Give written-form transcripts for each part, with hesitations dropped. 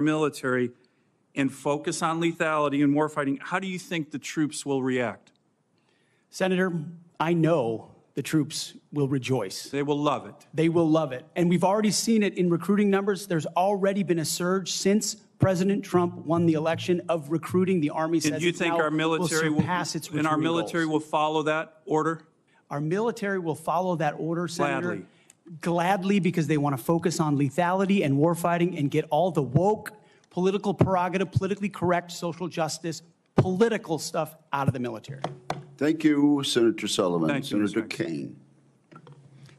military and focus on lethality and warfighting, how do you think the troops will react? Senator, I know the troops will rejoice. They will love it. They will love it. And we've already seen it in recruiting numbers. There's already been a surge since President Trump won the election of recruiting. The Army says do you think our military will surpass its and our military goals. will follow that order? Our military will follow that order, Senator. Gladly. Gladly, because they want to focus on lethality and warfighting and get all the woke, political prerogative, politically correct, social justice, political stuff out of the military. Thank you, Senator Sullivan. Thank you, Senator Mr. Kane.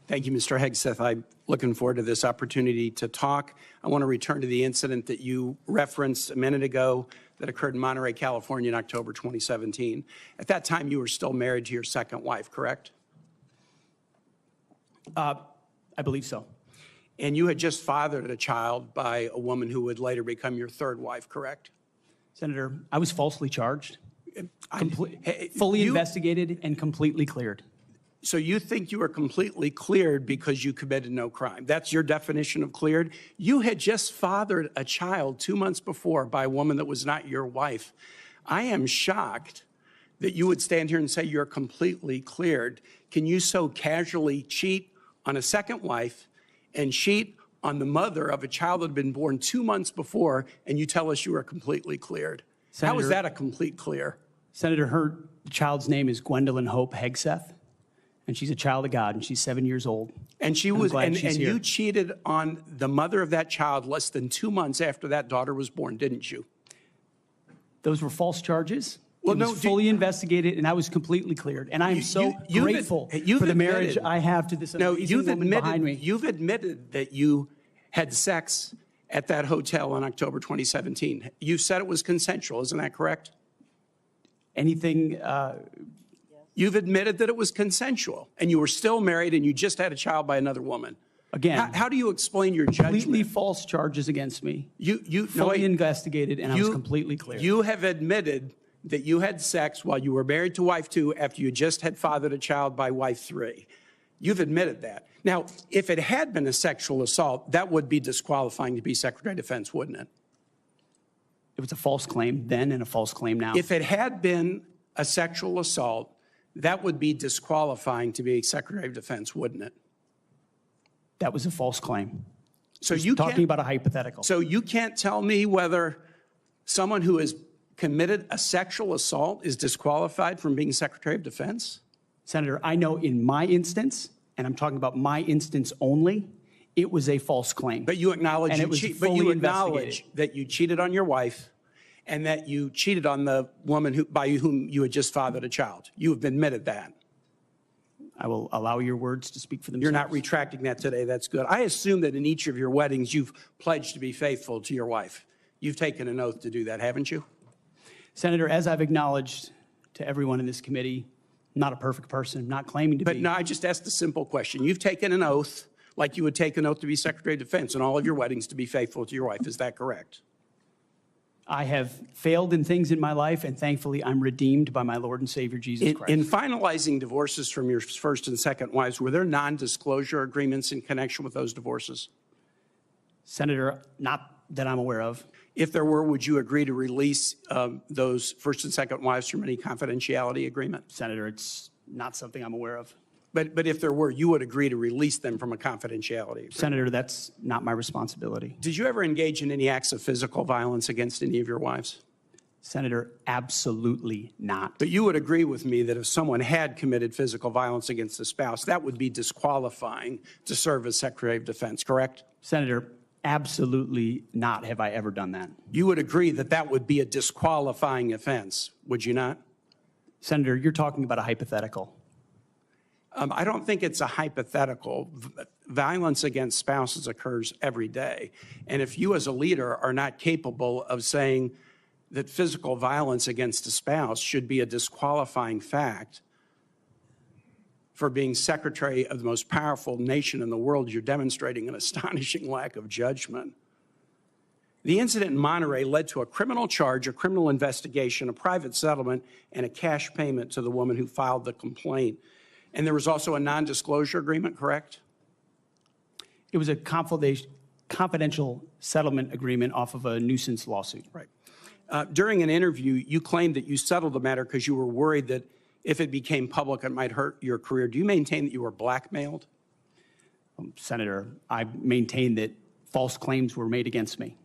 Thank you, Mr. Hegseth. I'm looking forward to this opportunity to talk. I want to return to the incident that you referenced a minute ago that occurred in Monterey, California in October 2017. At that time, you were still married to your second wife, correct? I believe so. And you had just fathered a child by a woman who would later become your third wife, correct? Senator, I was falsely charged, fully investigated, and completely cleared. So you think you were completely cleared because you committed no crime. That's your definition of cleared? You had just fathered a child 2 months before by a woman that was not your wife. I am shocked that you would stand here and say you're completely cleared. Can you so casually cheat on a second wife and cheat on the mother of a child that had been born 2 months before, and you tell us you are completely cleared? Senator, how is that a complete clear? Senator, her child's name is Gwendolyn Hope Hegseth, and she's a child of God, and she's 7 years old. And she was, and you cheated on the mother of that child less than 2 months after that daughter was born, didn't you? Those were false charges. Well, it was fully investigated, and I was completely cleared. And I am so grateful for the marriage I have to this amazing woman behind me. You've admitted that you had sex at that hotel in October 2017. You said it was consensual, isn't that correct? Anything? You've admitted that it was consensual, and you were still married, and you just had a child by another woman. Again, how do you explain your judgment? Completely false charges against me. You fully investigated, and I was completely clear. You have admitted that you had sex while you were married to wife 2 after you just had fathered a child by wife 3. You've admitted that. Now, if it had been a sexual assault, that would be disqualifying to be Secretary of Defense, wouldn't it? It was a false claim then and a false claim now. If it had been a sexual assault, that would be disqualifying to be Secretary of Defense, wouldn't it? That was a false claim. So you talking about a hypothetical. So you can't tell me whether someone who has committed a sexual assault is disqualified from being Secretary of Defense? Senator, I know in my instance, and I'm talking about my instance only, it was a false claim. But you acknowledge, that you cheated on your wife and that you cheated on the woman by whom you had just fathered a child. You have admitted that. I will allow your words to speak for themselves. You're not retracting that today. That's good. I assume that in each of your weddings, you've pledged to be faithful to your wife. You've taken an oath to do that, haven't you? Senator, as I've acknowledged to everyone in this committee, not a perfect person, not claiming to be. But no, I just asked a simple question. You've taken an oath like you would take an oath to be Secretary of Defense in all of your weddings to be faithful to your wife. Is that correct? I have failed in things in my life, and thankfully I'm redeemed by my Lord and Savior, Jesus Christ. In finalizing divorces from your first and second wives, were there non-disclosure agreements in connection with those divorces? Senator, not that I'm aware of. If there were, would you agree to release those first and second wives from any confidentiality agreement? Senator, it's not something I'm aware of. But if there were, you would agree to release them from a confidentiality agreement? Senator, that's not my responsibility. Did you ever engage in any acts of physical violence against any of your wives? Senator, absolutely not. But you would agree with me that if someone had committed physical violence against a spouse, that would be disqualifying to serve as Secretary of Defense, correct? Senator, absolutely not have I ever done that. You would agree that that would be a disqualifying offense, would you not? Senator, you're talking about a hypothetical. I don't think it's a hypothetical. Violence against spouses occurs every day. And if you as a leader are not capable of saying that physical violence against a spouse should be a disqualifying fact for being Secretary of the most powerful nation in the world, you're demonstrating an astonishing lack of judgment. The incident in Monterey led to a criminal charge, a criminal investigation, a private settlement, and a cash payment to the woman who filed the complaint. And there was also a non-disclosure agreement, correct? It was a confidentiality confidential settlement agreement off of a nuisance lawsuit. Right. During an interview, you claimed that you settled the matter because you were worried that if it became public, it might hurt your career. Do you maintain that you were blackmailed? Senator, I maintain that false claims were made against me.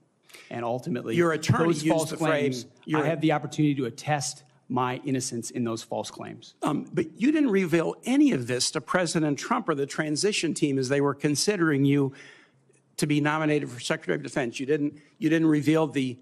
And ultimately, Your attorney those used false the claims, phrase, I have the opportunity to attest my innocence in those false claims. But you didn't reveal any of this to President Trump or the transition team as they were considering you to be nominated for Secretary of Defense. You didn't reveal the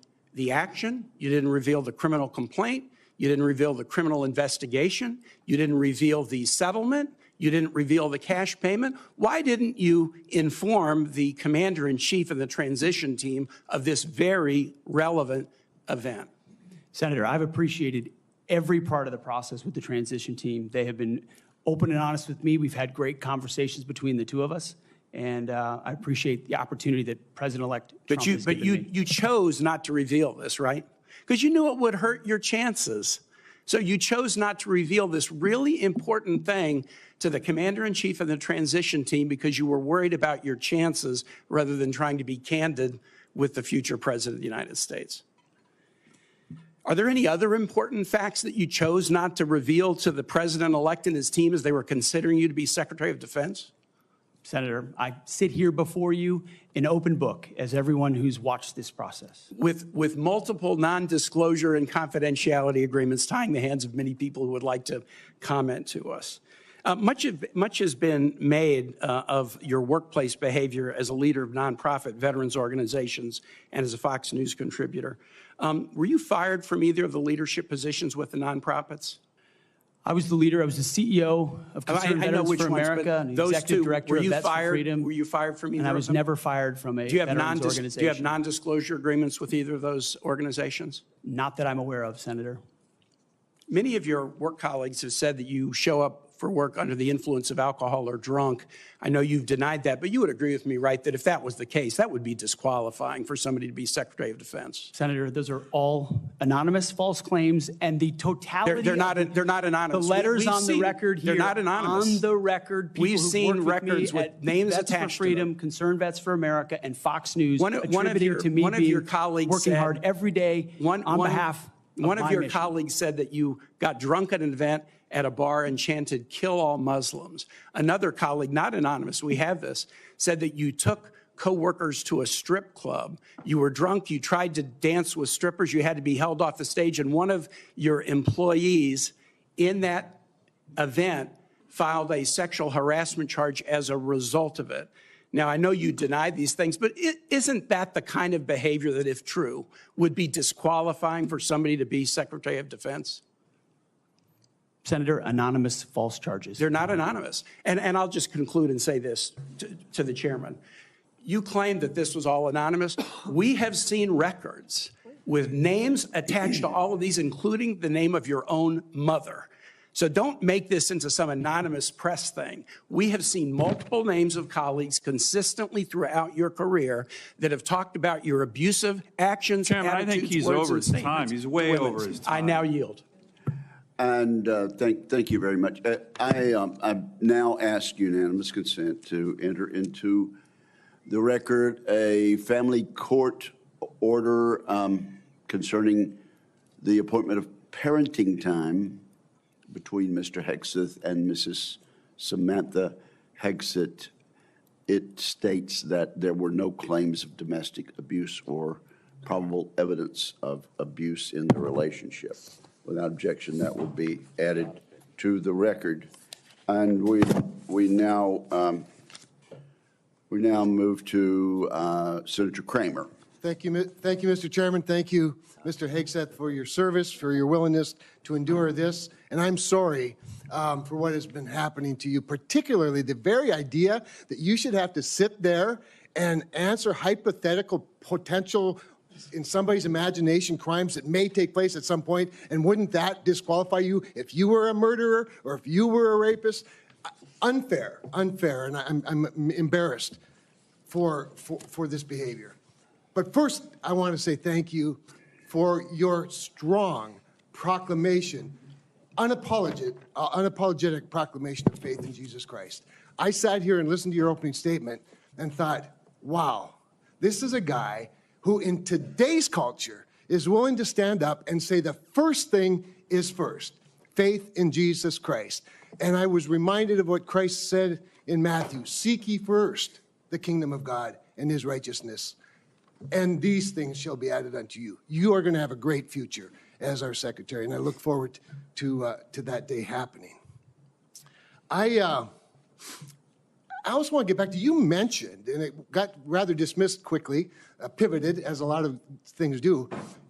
action. You didn't reveal the criminal complaint. You didn't reveal the criminal investigation. You didn't reveal the settlement. You didn't reveal the cash payment. Why didn't you inform the commander-in-chief and the transition team of this very relevant event? Senator, I've appreciated every part of the process with the transition team. They have been open and honest with me. We've had great conversations between the two of us, and I appreciate the opportunity that President-elect Trump has given me. You chose not to reveal this, right? Because you knew it would hurt your chances. So you chose not to reveal this really important thing to the commander-in-chief and the transition team because you were worried about your chances rather than trying to be candid with the future president of the United States. Are there any other important facts that you chose not to reveal to the president-elect and his team as they were considering you to be Secretary of Defense? Senator, I sit here before you an open book, as everyone who's watched this process. With multiple non-disclosure and confidentiality agreements tying the hands of many people who would like to comment to us. Much has been made of your workplace behavior as a leader of nonprofit veterans organizations and as a Fox News contributor. Were you fired from either of the leadership positions with the nonprofits? I was the leader. I was the CEO of Concerned Veterans for America and the executive director of Vets for Freedom. Were you fired from either and I of was them? never fired from a veterans organization. Do you have non-disclosure agreements with either of those organizations? Not that I'm aware of, Senator. Many of your work colleagues have said that you show up for work under the influence of alcohol or drunk. I know you've denied that, but you would agree with me, right, that if that was the case, that would be disqualifying for somebody to be Secretary of Defense. Senator, those are all anonymous false claims, and the totality they're not anonymous. The letters We've on seen, the record here. They're not anonymous. On the record, people We've who've seen worked records with names Vets attached for Freedom, to them. Concerned Vets for America, and Fox News One of your colleagues working said, hard every day on behalf of one of your mission. colleagues said that you got drunk at an event at a bar and chanted, "Kill all Muslims." Another colleague, not anonymous, we have this, said that you took coworkers to a strip club. You were drunk, you tried to dance with strippers, you had to be held off the stage, and one of your employees in that event filed a sexual harassment charge as a result of it. Now, I know you denied these things, but isn't that the kind of behavior that, if true, would be disqualifying for somebody to be Secretary of Defense? Senator, anonymous false charges. They're not anonymous. And I'll just conclude and say this to the chairman. You claim that this was all anonymous. We have seen records with names attached to all of these, including the name of your own mother. So don't make this into some anonymous press thing. We have seen multiple names of colleagues consistently throughout your career that have talked about your abusive actions, Chairman, I attitudes, think he's words, over and his time. statements He's to way women. over his time. I now yield. And thank you very much. I now ask unanimous consent to enter into the record a family court order concerning the appointment of parenting time between Mr. Hegseth and Mrs. Samantha Hegseth. It states that there were no claims of domestic abuse or probable evidence of abuse in the relationship. Without objection, that will be added to the record. And we now move to Senator Kramer. Thank you, Mr. Chairman. Thank you, Mr. Hegseth, for your service, for your willingness to endure this. And I'm sorry for what has been happening to you, particularly the very idea that you should have to sit there and answer hypothetical potential in somebody's imagination crimes that may take place at some point, and wouldn't that disqualify you if you were a murderer or if you were a rapist? Unfair, and I'm embarrassed for this behavior. But first, I want to say thank you for your strong proclamation, unapologetic proclamation of faith in Jesus Christ. I sat here and listened to your opening statement and thought, wow, This is a guy who in today's culture is willing to stand up and say the first thing is first, faith in Jesus Christ. And I was reminded of what Christ said in Matthew, seek ye first the kingdom of God and his righteousness, and these things shall be added unto you. You are going to have a great future as our secretary, and I look forward to that day happening. I also want to get back to, you mentioned, and it got rather dismissed quickly, pivoted, as a lot of things do.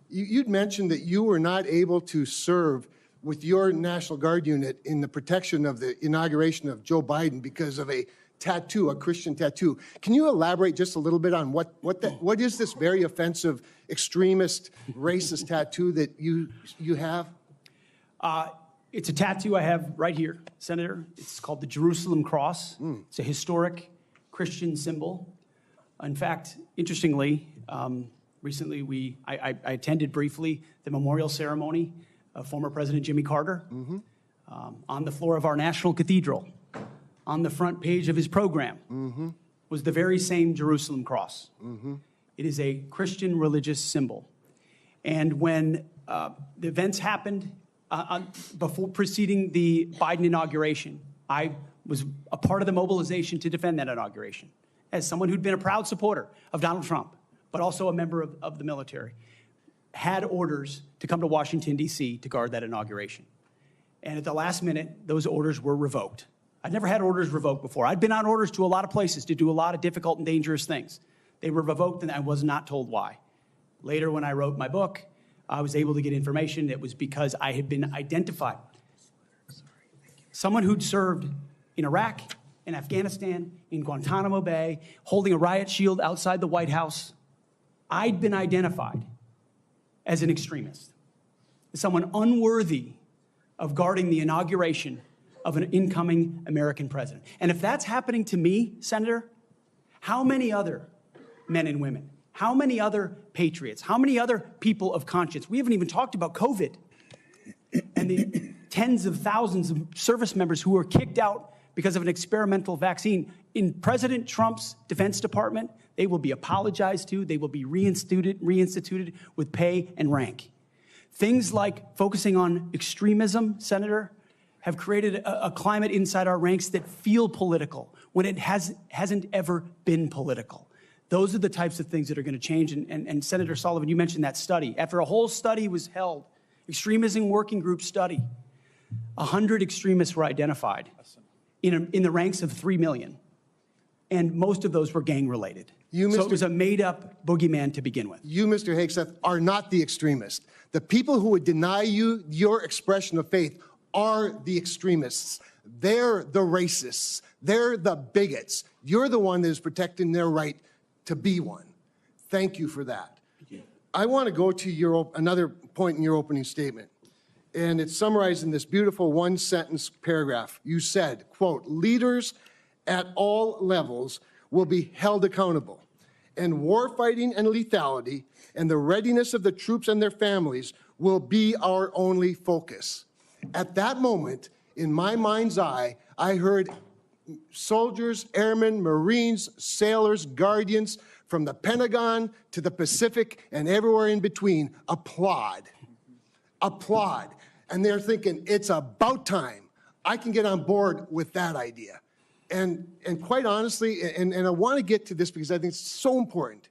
You'd mentioned that you were not able to serve with your National Guard unit in the protection of the inauguration of Joe Biden because of a tattoo, a Christian tattoo. Can you elaborate just a little bit on what is this very offensive, extremist, racist tattoo that you have? It's a tattoo I have right here, Senator. It's called the Jerusalem Cross. It's a historic Christian symbol. In fact, interestingly, recently I attended briefly the memorial ceremony of former President Jimmy Carter on the floor of our National Cathedral. On the front page of his program was the very same Jerusalem Cross. It is a Christian religious symbol. And when the events happened before preceding the Biden inauguration, I was a part of the mobilization to defend that inauguration as someone who'd been a proud supporter of Donald Trump, but also a member of the military, had orders to come to Washington, D.C. to guard that inauguration. And at the last minute, those orders were revoked. I'd never had orders revoked before. I'd been on orders to a lot of places to do a lot of difficult and dangerous things. They were revoked, and I was not told why. Later, when I wrote my book, I was able to get information that was because I had been identified. Someone who'd served in Iraq, in Afghanistan, in Guantanamo Bay, holding a riot shield outside the White House. I'd been identified as an extremist, as someone unworthy of guarding the inauguration of an incoming American president. And if that's happening to me, Senator, how many other men and women, how many other patriots, how many other people of conscience? We haven't even talked about COVID and the tens of thousands of service members who were kicked out because of an experimental vaccine. In President Trump's Defense Department, they will be apologized to, they will be reinstituted with pay and rank. Things like focusing on extremism, Senator, have created a climate inside our ranks that feel political when it hasn't ever been political. Those are the types of things that are going to change. And Senator Sullivan, you mentioned that study. After a whole study was held, extremism working group study, 100 extremists were identified in the ranks of 3 million. And most of those were gang-related. So it was a made-up boogeyman to begin with. You, Mr. Hegseth, are not the extremist. The people who would deny you your expression of faith are the extremists. They're the racists. They're the bigots. You're the one that is protecting their right to be one. Thank you for that. I want to go to another point in your opening statement, and it's summarized in this beautiful one-sentence paragraph. You said, quote, leaders at all levels will be held accountable, and warfighting and lethality and the readiness of the troops and their families will be our only focus. At that moment, in my mind's eye, I heard soldiers, airmen, Marines, sailors, guardians from the Pentagon to the Pacific and everywhere in between applaud. And they're thinking, it's about time. I can get on board with that idea. And quite honestly, and I want to get to this because I think it's so important.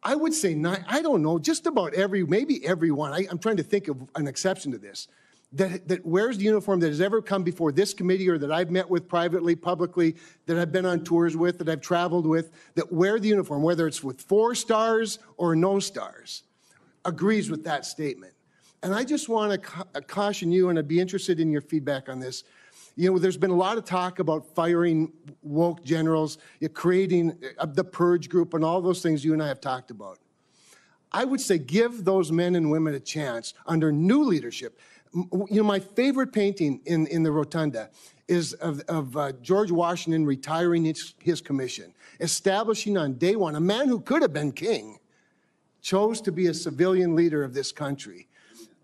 I would say, I don't know, just about maybe everyone, I'm trying to think of an exception to this, that wears the uniform that has ever come before this committee or that I've met with privately, publicly, that I've been on tours with, that I've traveled with, that wear the uniform, whether it's with 4 stars or no stars, agrees with that statement. And I just want to caution you, and I'd be interested in your feedback on this. You know, there's been a lot of talk about firing woke generals, creating the purge group, and all those things you and I have talked about. I would say give those men and women a chance under new leadership. You know, my favorite painting in the rotunda is of George Washington retiring his commission, establishing on day one, a man who could have been king, chose to be a civilian leader of this country.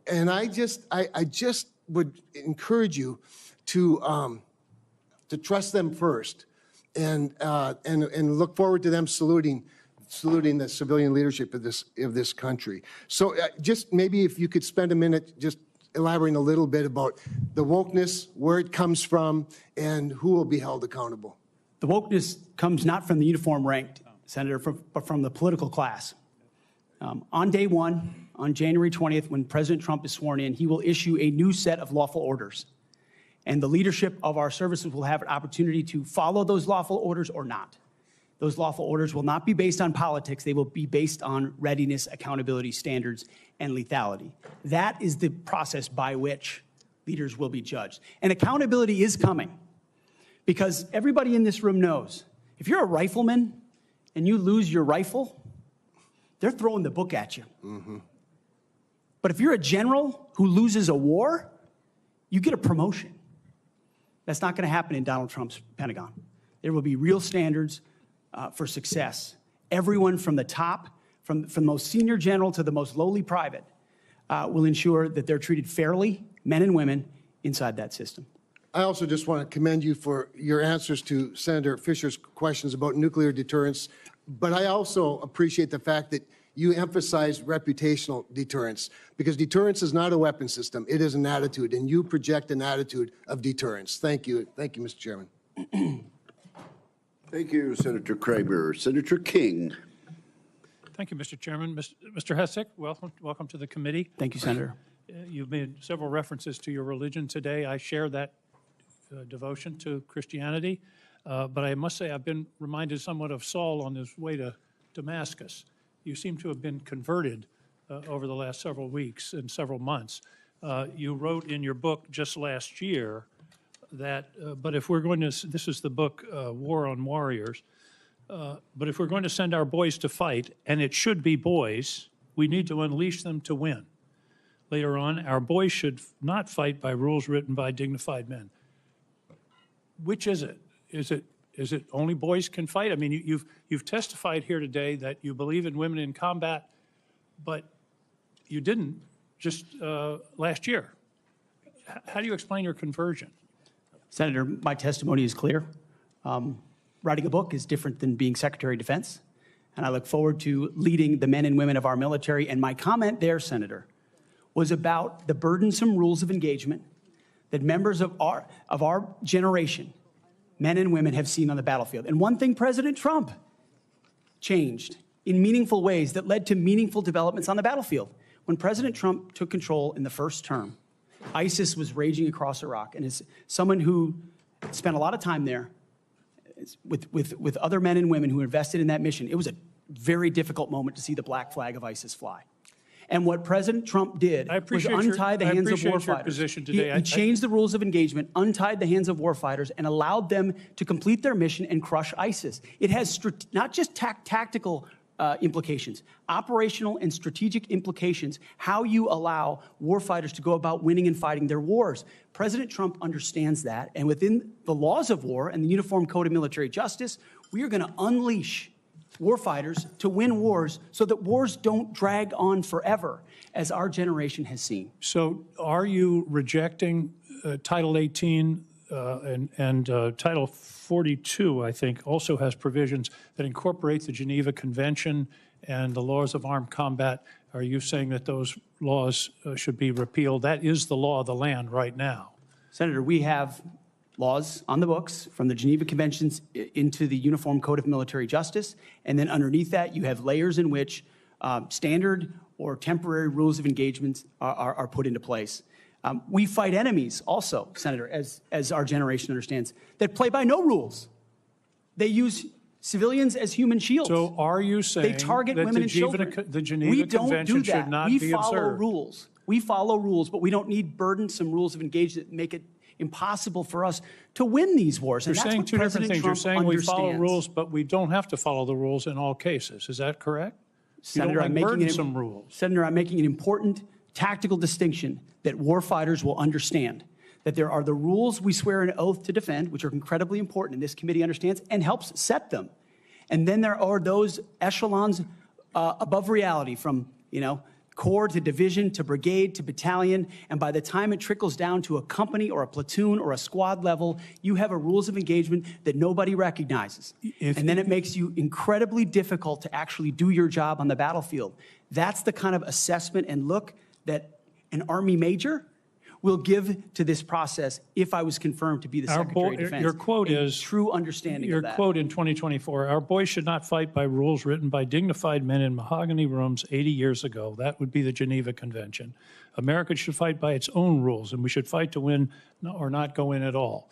And I just would encourage you to trust them first and look forward to them saluting the civilian leadership of this country. So just maybe if you could spend a minute just elaborating a little bit about the wokeness, where it comes from, and who will be held accountable. The wokeness comes not from the uniform ranked, Senator, but from the political class. On day one, on January 20th, when President Trump is sworn in, he will issue a new set of lawful orders. And the leadership of our services will have an opportunity to follow those lawful orders or not. Those lawful orders will not be based on politics. They will be based on readiness, accountability, standards, and lethality. That is the process by which leaders will be judged. And accountability is coming, because everybody in this room knows if you're a rifleman and you lose your rifle, they're throwing the book at you. Mm-hmm. But if you're a general who loses a war, you get a promotion. That's not going to happen in Donald Trump's Pentagon. There will be real standards for success. Everyone from the top, from the most senior general to the most lowly private, will ensure that they're treated fairly, men and women, inside that system. I also just want to commend you for your answers to Senator Fisher's questions about nuclear deterrence, but I also appreciate the fact that you emphasize reputational deterrence, because deterrence is not a weapon system, it is an attitude, and you project an attitude of deterrence. Thank you. Thank you, Mr. Chairman. Thank you, Senator Kramer. Senator King. Thank you, Mr. Chairman. Mr. Hegseth, welcome to the committee. Thank you, Senator. You've made several references to your religion today. I share that devotion to Christianity, but I must say I've been reminded somewhat of Saul on his way to Damascus. You seem to have been converted over the last several weeks and several months. You wrote in your book just last year that, but if we're going to, this is the book, War on Warriors, but if we're going to send our boys to fight, and it should be boys, we need to unleash them to win. Later on, our boys should not fight by rules written by dignified men. Which is it? Is it only boys can fight? I mean, you've testified here today that you believe in women in combat, but you didn't just last year. How do you explain your conversion? Senator, my testimony is clear. Writing a book is different than being Secretary of Defense, and I look forward to leading the men and women of our military. And my comment there, Senator, was about the burdensome rules of engagement that members of our generation, men and women, have seen on the battlefield. And one thing President Trump changed in meaningful ways that led to meaningful developments on the battlefield. When President Trump took control in the first term, ISIS was raging across Iraq. And as someone who spent a lot of time there with other men and women who invested in that mission, it was a very difficult moment to see the black flag of ISIS fly. And what President Trump did was untie the hands of warfighters. He changed the rules of engagement, untied the hands of warfighters, and allowed them to complete their mission and crush ISIS. It has not just tactical implications, operational and strategic implications, how you allow warfighters to go about winning and fighting their wars. President Trump understands that, and within the laws of war and the Uniform Code of Military Justice, we are going to unleash warfighters to win wars so that wars don't drag on forever, as our generation has seen. So are you rejecting Title 18 and Title 42, I think, also has provisions that incorporate the Geneva Convention and the laws of armed combat? Are you saying that those laws should be repealed? That is the law of the land right now. Senator, we have laws on the books from the Geneva Conventions into the Uniform Code of Military Justice, and then underneath that you have layers in which standard or temporary rules of engagement are put into place. We fight enemies also, Senator, as our generation understands, that play by no rules. They use civilians as human shields. So are you saying they target that women and children? The Geneva Convention should not be observed? We follow rules. We follow rules, but we don't need burdensome rules of engagement that make it impossible for us to win these wars. You're saying two different things. You're saying we follow rules, but we don't have to follow the rules in all cases. Is that correct? Senator, I'm making an important tactical distinction that warfighters will understand. That there are the rules we swear an oath to defend, which are incredibly important, and this committee understands and helps set them. And then there are those echelons above reality, from corps to division to brigade to battalion, and by the time it trickles down to a company or a platoon or a squad level, you have a rules of engagement that nobody recognizes. And then it makes you incredibly difficult to actually do your job on the battlefield. That's the kind of assessment and look that an Army major will give to this process if I was confirmed to be the Secretary of Defense. Your quote is true understanding your of that. quote in 2024, our boys should not fight by rules written by dignified men in mahogany rooms 80 years ago. That would be the Geneva Convention. America should fight by its own rules, and we should fight to win or not go in at all.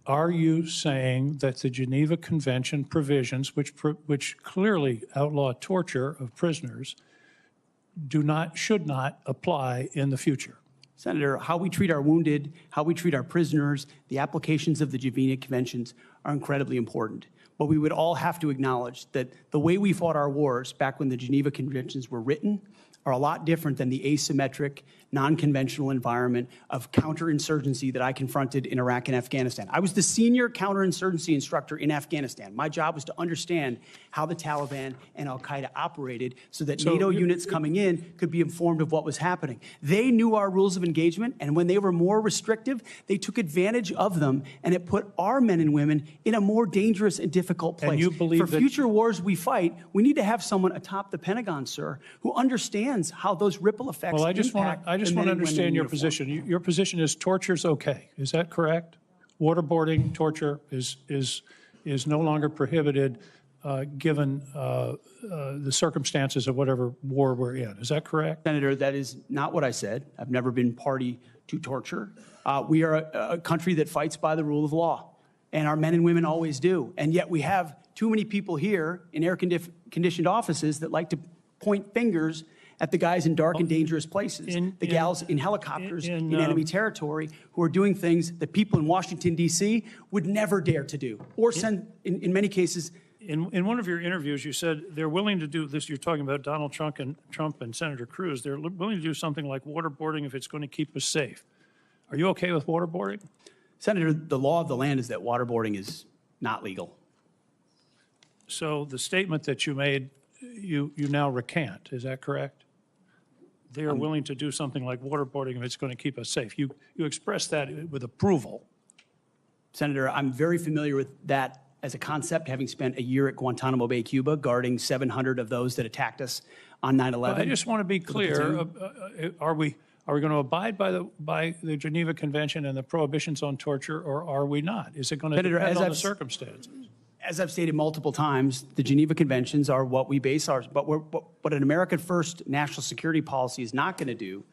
Are you saying that the Geneva Convention provisions, which clearly outlaw torture of prisoners, should not apply in the future? Senator, how we treat our wounded, how we treat our prisoners, the applications of the Geneva Conventions are incredibly important. But we would all have to acknowledge that the way we fought our wars back when the Geneva Conventions were written are a lot different than the asymmetric, non-conventional environment of counterinsurgency that I confronted in Iraq and Afghanistan. I was the senior counterinsurgency instructor in Afghanistan. My job was to understand how the Taliban and al-Qaeda operated so that NATO units coming in could be informed of what was happening. They knew our rules of engagement, and when they were more restrictive, they took advantage of them, and it put our men and women in a more dangerous and difficult place. And you believe For that future wars we fight, we need to have someone atop the Pentagon, sir, who understands how those ripple effects Well, I just want impact to the men and women understand in your uniform. position. Your position is torture's okay. Is that correct? Waterboarding, torture is no longer prohibited given the circumstances of whatever war we're in. Is that correct? Senator, that is not what I said. I've never been party to torture. We are a country that fights by the rule of law, and our men and women always do. And yet we have too many people here in air-conditioned offices that like to point fingers at the guys in dark and dangerous places, the gals in helicopters in enemy territory who are doing things that people in Washington, D.C. would never dare to do, or send, in many cases. In one of your interviews, you said they're willing to do this. You're talking about Donald Trump and Senator Cruz. They're willing to do something like waterboarding if it's going to keep us safe. Are you okay with waterboarding? Senator, the law of the land is that waterboarding is not legal. So the statement that you made, you now recant. Is that correct? They are willing to do something like waterboarding if it's going to keep us safe. You expressed that with approval. Senator, I'm very familiar with that as a concept, having spent a year at Guantanamo Bay, Cuba, guarding 700 of those that attacked us on 9/11. I just want to be clear. Are we going to abide by the Geneva Convention and the prohibitions on torture, or are we not? Is it going to depend on the circumstances? As I've stated multiple times, the Geneva Conventions are what we base ours. But what an American first national security policy is not going to do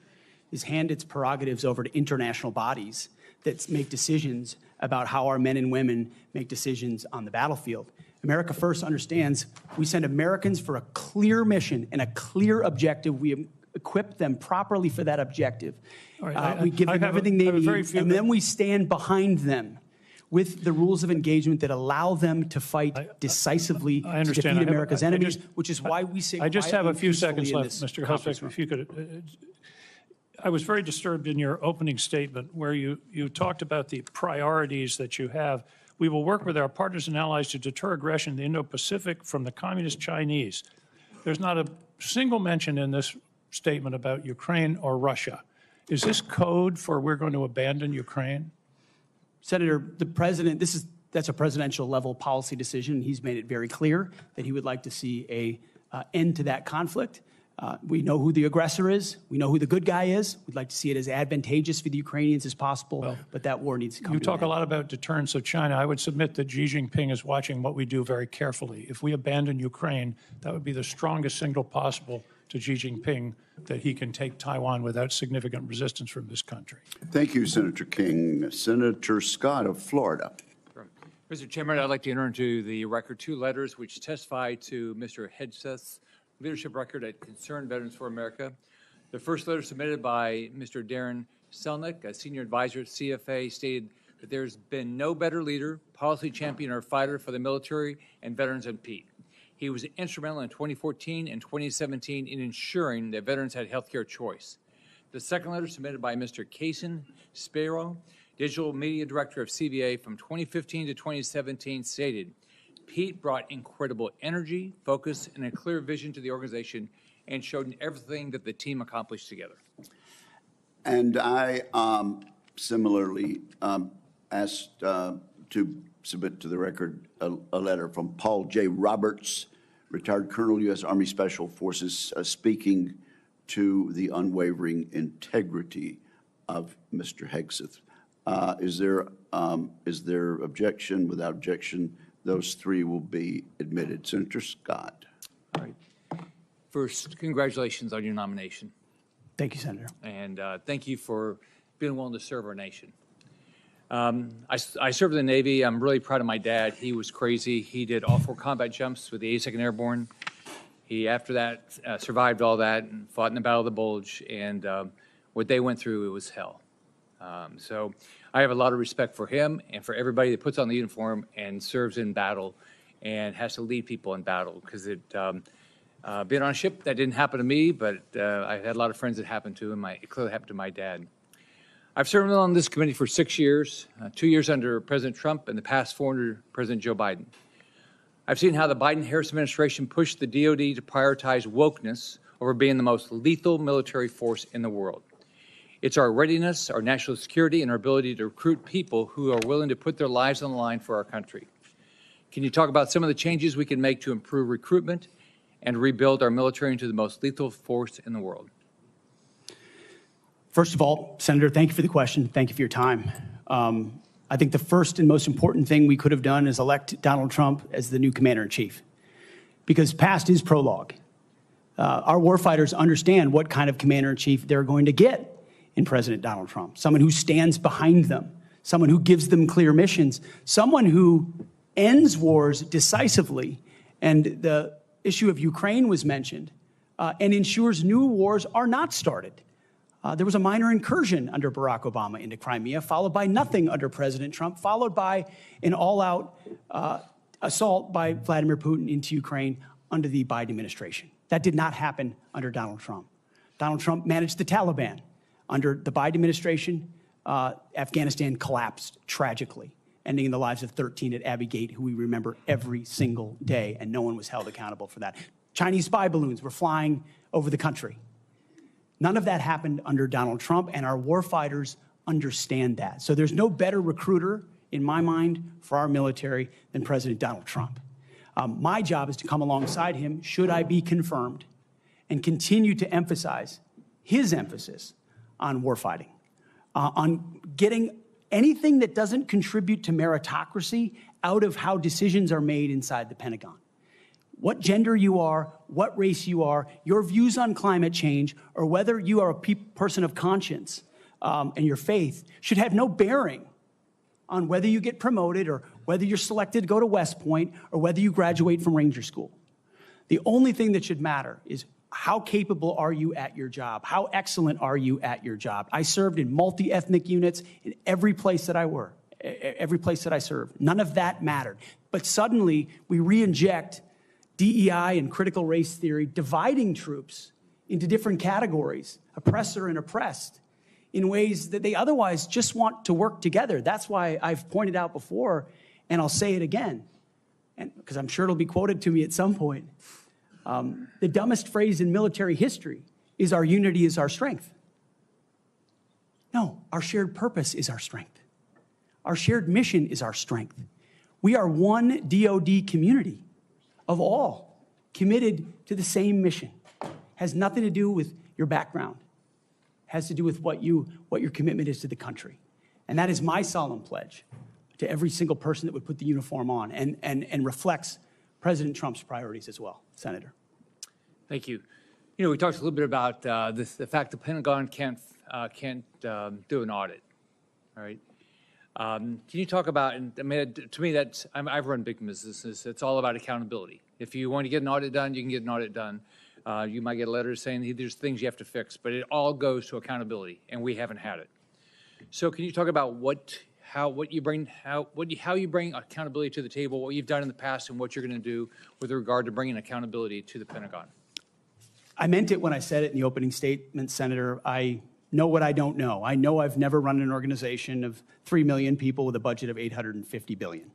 is hand its prerogatives over to international bodies that make decisions about how our men and women make decisions on the battlefield. America First understands we send Americans for a clear mission and a clear objective. We equip them properly for that objective. We give them everything they need, and then we stand behind them with the rules of engagement that allow them to fight decisively to defeat America's enemies, which is why we say I just have a few quietly and seconds left, peacefully Mr. in Hegseth, this if you could. I was very disturbed in your opening statement where you talked about the priorities that you have. We will work with our partners and allies to deter aggression in the Indo-Pacific from the communist Chinese. There's not a single mention in this statement about Ukraine or Russia. Is this code for we're going to abandon Ukraine? Senator, the president, that's a presidential level policy decision. He's made it very clear that he would like to see a end to that conflict. We know who the aggressor is. We know who the good guy is. We'd like to see it as advantageous for the Ukrainians as possible, but that war needs to come to an end. You talk a lot about deterrence of China. I would submit that Xi Jinping is watching what we do very carefully. If we abandon Ukraine, that would be the strongest signal possible to Xi Jinping that he can take Taiwan without significant resistance from this country. Thank you, Senator King. Senator Scott of Florida. Mr. Chairman, I'd like to enter into the record two letters which testify to Mr. Hegseth's leadership record at Concerned Veterans for America. The first letter submitted by Mr. Darren Selnick, a senior advisor at CFA, stated that there's been no better leader, policy champion, or fighter for the military and veterans than Pete. He was instrumental in 2014 and 2017 in ensuring that veterans had health care choice. The second letter submitted by Mr. Kason Spiro, Digital Media Director of CVA from 2015 to 2017, stated, Pete brought incredible energy, focus, and a clear vision to the organization and showed everything that the team accomplished together. And I similarly asked to submit to the record a letter from Paul J. Roberts, retired Colonel, U.S. Army Special Forces, speaking to the unwavering integrity of Mr. Hegseth. Is there objection? Without objection, those three will be admitted. Senator Scott. All right. First, congratulations on your nomination. Thank you, Senator. And thank you for being willing to serve our nation. I served in the Navy. I'm really proud of my dad. He was crazy. He did all 4 combat jumps with the 82nd Airborne. He, after that, survived all that and fought in the Battle of the Bulge. And what they went through, it was hell. So I have a lot of respect for him and for everybody that puts on the uniform and serves in battle and has to lead people in battle, because being on a ship, that didn't happen to me, but I had a lot of friends that happened to, and it clearly happened to my dad. I've served on this committee for 6 years, 2 years under President Trump and the past 4 under President Joe Biden. I've seen how the Biden-Harris administration pushed the DoD to prioritize wokeness over being the most lethal military force in the world. It's our readiness, our national security, and our ability to recruit people who are willing to put their lives on the line for our country. Can you talk about some of the changes we can make to improve recruitment and rebuild our military into the most lethal force in the world? First of all, Senator, thank you for the question. Thank you for your time. I think the first and most important thing we could have done is elect Donald Trump as the new commander-in-chief, because past is prologue. Our warfighters understand what kind of commander-in-chief they're going to get in President Donald Trump, someone who stands behind them, someone who gives them clear missions, someone who ends wars decisively, and the issue of Ukraine was mentioned, and ensures new wars are not started. There was a minor incursion under Barack Obama into Crimea, followed by nothing under President Trump, followed by an all-out assault by Vladimir Putin into Ukraine under the Biden administration. That did not happen under Donald Trump. Donald Trump managed the Taliban. Under the Biden administration, Afghanistan collapsed tragically, ending in the lives of 13 at Abbey Gate, who we remember every single day, and no one was held accountable for that. Chinese spy balloons were flying over the country. None of that happened under Donald Trump, and our warfighters understand that. So there's no better recruiter, in my mind, for our military than President Donald Trump. My job is to come alongside him, should I be confirmed, and continue to emphasize his emphasis on warfighting, on getting anything that doesn't contribute to meritocracy out of how decisions are made inside the Pentagon. What gender you are, what race you are, your views on climate change, or whether you are a person of conscience and your faith should have no bearing on whether you get promoted or whether you're selected to go to West Point or whether you graduate from Ranger School. The only thing that should matter is how capable are you at your job? How excellent are you at your job? I served in multi-ethnic units in every place that I worked, every place that I served. None of that mattered. But suddenly we re-inject DEI and critical race theory, dividing troops into different categories, oppressor and oppressed, in ways that they otherwise just want to work together. That's why I've pointed out before, and I'll say it again, and because I'm sure it'll be quoted to me at some point. The dumbest phrase in military history is our unity is our strength. No, our shared purpose is our strength. Our shared mission is our strength. We are one DoD community of all committed to the same mission. Has nothing to do with your background. Has to do with what your commitment is to the country. And that is my solemn pledge to every single person that would put the uniform on, and reflects President Trump's priorities as well, Senator. Thank you. You know, we talked a little bit about the fact the Pentagon can't do an audit, all right? Can you talk about, and I mean, to me, I've run big businesses. It's all about accountability. If you want to get an audit done, you can get an audit done. You might get a letter saying hey, there's things you have to fix, but it all goes to accountability, and we haven't had it. So can you talk about how you bring accountability to the table, what you've done in the past, and what you're going to do with regard to bringing accountability to the Pentagon? I meant it when I said it in the opening statement, Senator. I know what I don't know. I know I've never run an organization of 3 million people with a budget of $850 billion.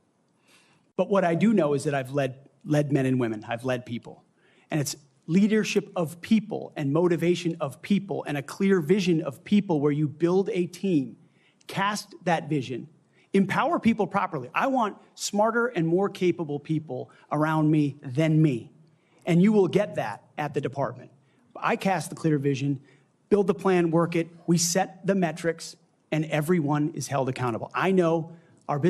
But what I do know is that I've led men and women. I've led people. And it's leadership of people and motivation of people and a clear vision of people where you build a team, cast that vision, empower people properly. I want smarter and more capable people around me than me. And you will get that at the department. I cast the clear vision, build the plan, work it. We set the metrics, and everyone is held accountable. I know our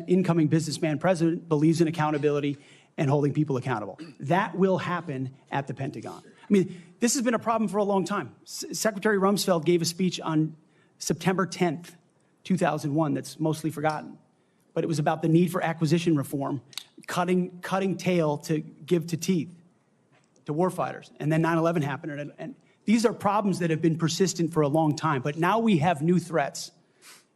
incoming businessman president believes in accountability and holding people accountable. That will happen at the Pentagon. I mean, this has been a problem for a long time. Secretary Rumsfeld gave a speech on September 10th, 2001 that's mostly forgotten. But it was about the need for acquisition reform, cutting tail to give to teeth to warfighters. And then 9/11 happened. And these are problems that have been persistent for a long time. But now we have new threats.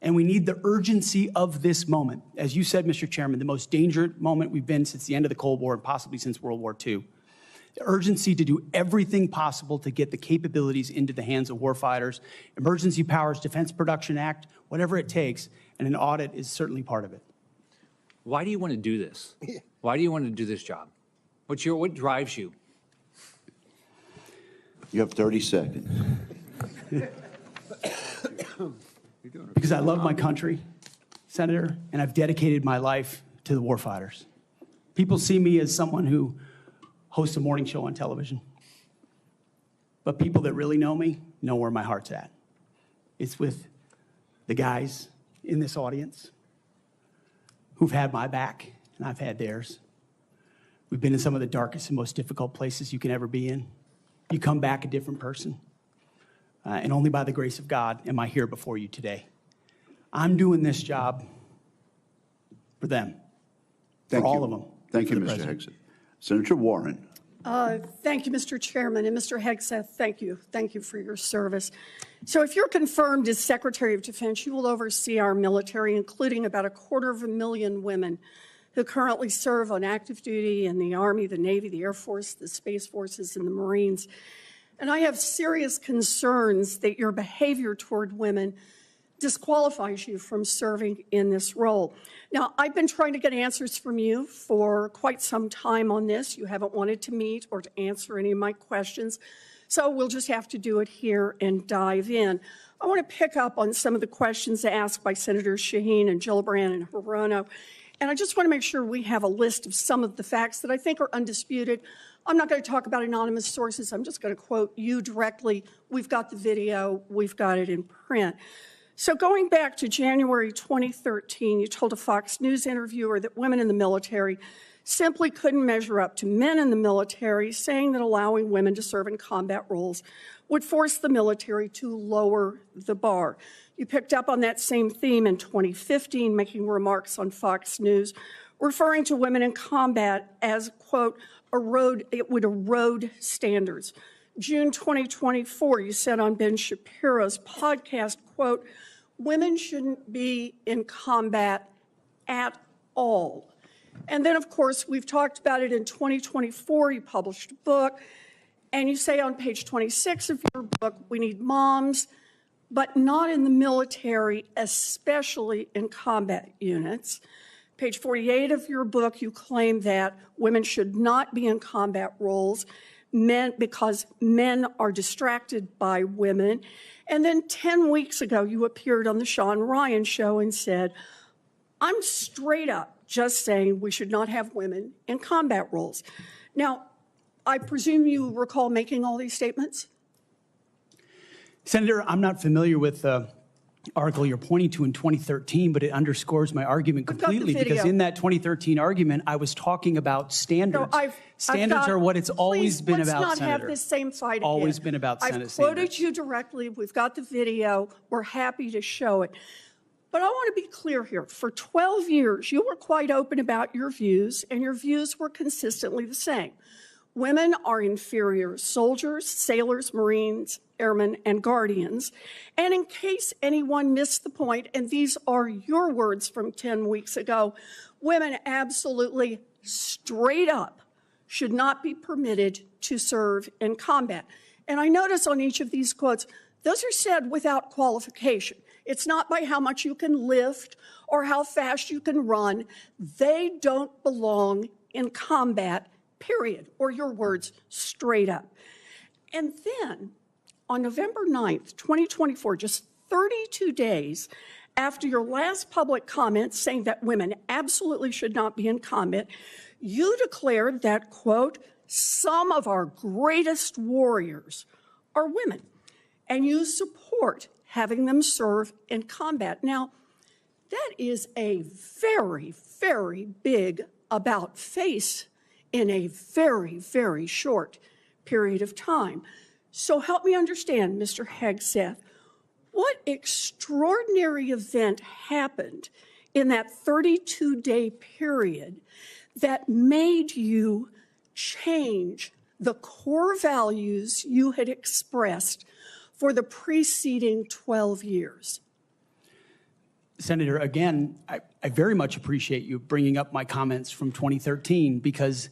And we need the urgency of this moment. As you said, Mr. Chairman, the most dangerous moment we've been since the end of the Cold War and possibly since World War II. The urgency to do everything possible to get the capabilities into the hands of warfighters, Emergency Powers Defense Production Act, whatever it takes, and an audit is certainly part of it. Why do you want to do this? Why do you want to do this job? What drives you? You have 30 seconds. Because I love my country, Senator, and I've dedicated my life to the warfighters. People see me as someone who hosts a morning show on television. But people that really know me know where my heart's at. It's with the guys in this audience who've had my back, and I've had theirs. We've been in some of the darkest and most difficult places you can ever be in. You come back a different person. And only by the grace of God am I here before you today. I'm doing this job for them, for all of them. Thank you, Mr. Hegseth. Senator Warren. Thank you, Mr. Chairman. And Mr. Hegseth, thank you. Thank you for your service. So if you're confirmed as Secretary of Defense, you will oversee our military, including about 250,000 women who currently serve on active duty in the Army, the Navy, the Air Force, the Space Forces, and the Marines. And I have serious concerns that your behavior toward women disqualifies you from serving in this role. Now, I've been trying to get answers from you for quite some time on this. You haven't wanted to meet or to answer any of my questions, so we'll just have to do it here and dive in. I want to pick up on some of the questions asked by Senators Shaheen and Gillibrand and Hirono, and I just want to make sure we have a list of some of the facts that I think are undisputed. I'm not going to talk about anonymous sources. I'm just going to quote you directly. We've got the video. We've got it in print. So going back to January 2013, you told a Fox News interviewer that women in the military simply couldn't measure up to men in the military, saying that allowing women to serve in combat roles would force the military to lower the bar. You picked up on that same theme in 2015, making remarks on Fox News, referring to women in combat as, quote, it would erode standards. June 2024, you said on Ben Shapiro's podcast, quote, women shouldn't be in combat at all. And then, of course, we've talked about it in 2024. You published a book, and you say on page 26 of your book, we need moms, but not in the military, especially in combat units. Page 48 of your book, you claim that women should not be in combat roles because men are distracted by women. And then 10 weeks ago, you appeared on the Sean Ryan show and said, I'm straight up just saying we should not have women in combat roles. Now, I presume you recall making all these statements? Senator, I'm not familiar with the article you're pointing to in 2013, but it underscores my argument completely, because in that 2013 argument, I was talking about standards. No, standards are what it's always been about, let's not Senator. have this same fight again. Always been about Senate I've quoted standards. you directly. We've got the video. We're happy to show it. But I want to be clear here. For 12 years, you were quite open about your views, and your views were consistently the same. Women are inferior soldiers, sailors, Marines, airmen, and guardians. And in case anyone missed the point, and these are your words from 10 weeks ago, women absolutely straight up should not be permitted to serve in combat. And I notice on each of these quotes, Those are said without qualification. It's not by how much you can lift or how fast you can run. They don't belong in combat, period, or your words, straight up. And then on November 9th, 2024, just 32 days after your last public comment saying that women absolutely should not be in combat, you declared that, quote, some of our greatest warriors are women, and you support having them serve in combat. Now, that is a very, very big about face in a very, very short period of time. So help me understand, Mr. Hegseth, what extraordinary event happened in that 32-day period that made you change the core values you had expressed for the preceding 12 years? Senator, again, I very much appreciate you bringing up my comments from 2013, because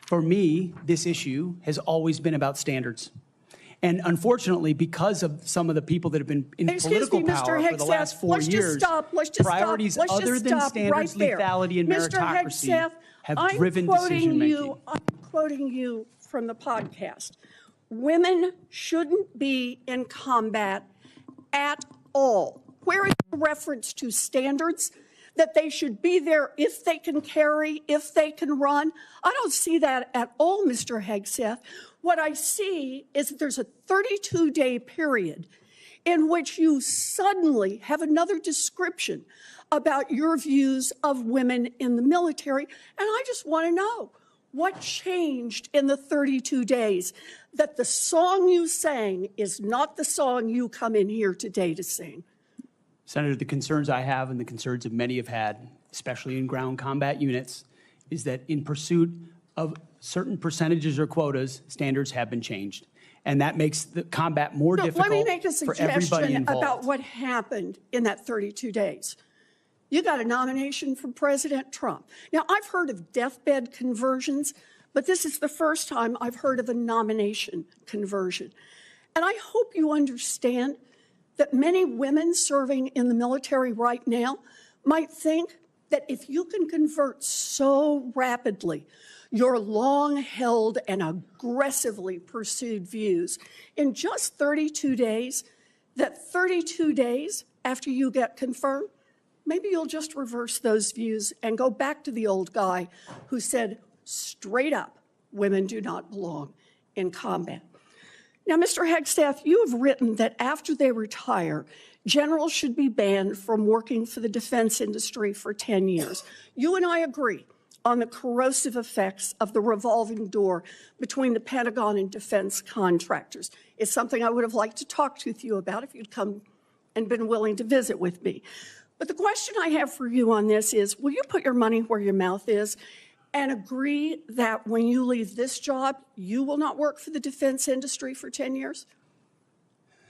for me, this issue has always been about standards. And unfortunately, because of some of the people that have been in political power for the last 4 years, priorities other than standards, lethality, and meritocracy have driven decision-making. I'm quoting you from the podcast. Women shouldn't be in combat at all. Where is the reference to standards? That they should be there if they can carry, if they can run? I don't see that at all, Mr. Hegseth. What I see is that there's a 32-day period in which you suddenly have another description about your views of women in the military. And I just want to know, what changed in the 32 days that the song you sang is not the song you come in here today to sing? Senator, the concerns I have and the concerns that many have had, especially in ground combat units, is that in pursuit of certain percentages or quotas, standards have been changed. And that makes the combat more difficult let me make a for everybody suggestion involved. about what happened in that 32 days. You got a nomination from President Trump. Now, I've heard of deathbed conversions, but this is the first time I've heard of a nomination conversion. And I hope you understand that many women serving in the military right now might think that if you can convert so rapidly your long-held and aggressively pursued views in just 32 days, that 32 days after you get confirmed, maybe you'll just reverse those views and go back to the old guy who said straight up, women do not belong in combat. Now, Mr. Hegseth, you have written that after they retire, generals should be banned from working for the defense industry for 10 years. You and I agree on the corrosive effects of the revolving door between the Pentagon and defense contractors. It's something I would have liked to talk to you about if you'd come and been willing to visit with me. But the question I have for you on this is, will you put your money where your mouth is and agree that when you leave this job, you will not work for the defense industry for 10 years?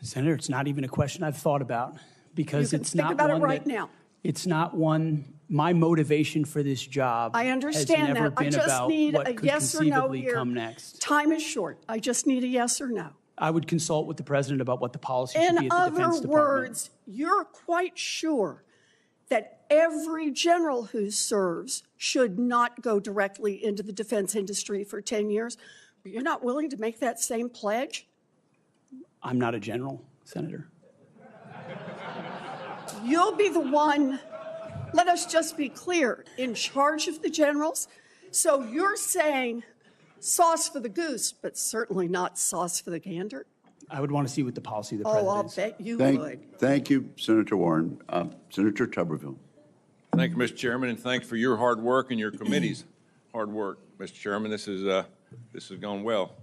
Senator, it's not even a question I've thought about, because it's not about one it right that, now. It's not one, my motivation for this job I understand has never that. I been just about need what a could yes or no conceivably here. come next. Time is short. I just need a yes or no. I would consult with the president about what the policy should be In at the Defense other Department. words, you're quite sure that every general who serves should not go directly into the defense industry for 10 years, but you're not willing to make that same pledge? I'm not a general, Senator. You'll be the one, let us just be clear, in charge of the generals. So you're saying sauce for the goose, but certainly not sauce for the gander? I would want to see what the policy of the Oh, president I'll is. bet you would. Thank you, Senator Warren. Senator Tuberville. Thank you, Mr. Chairman, and thanks for your hard work and your committee's hard work, Mr. Chairman. This has gone well.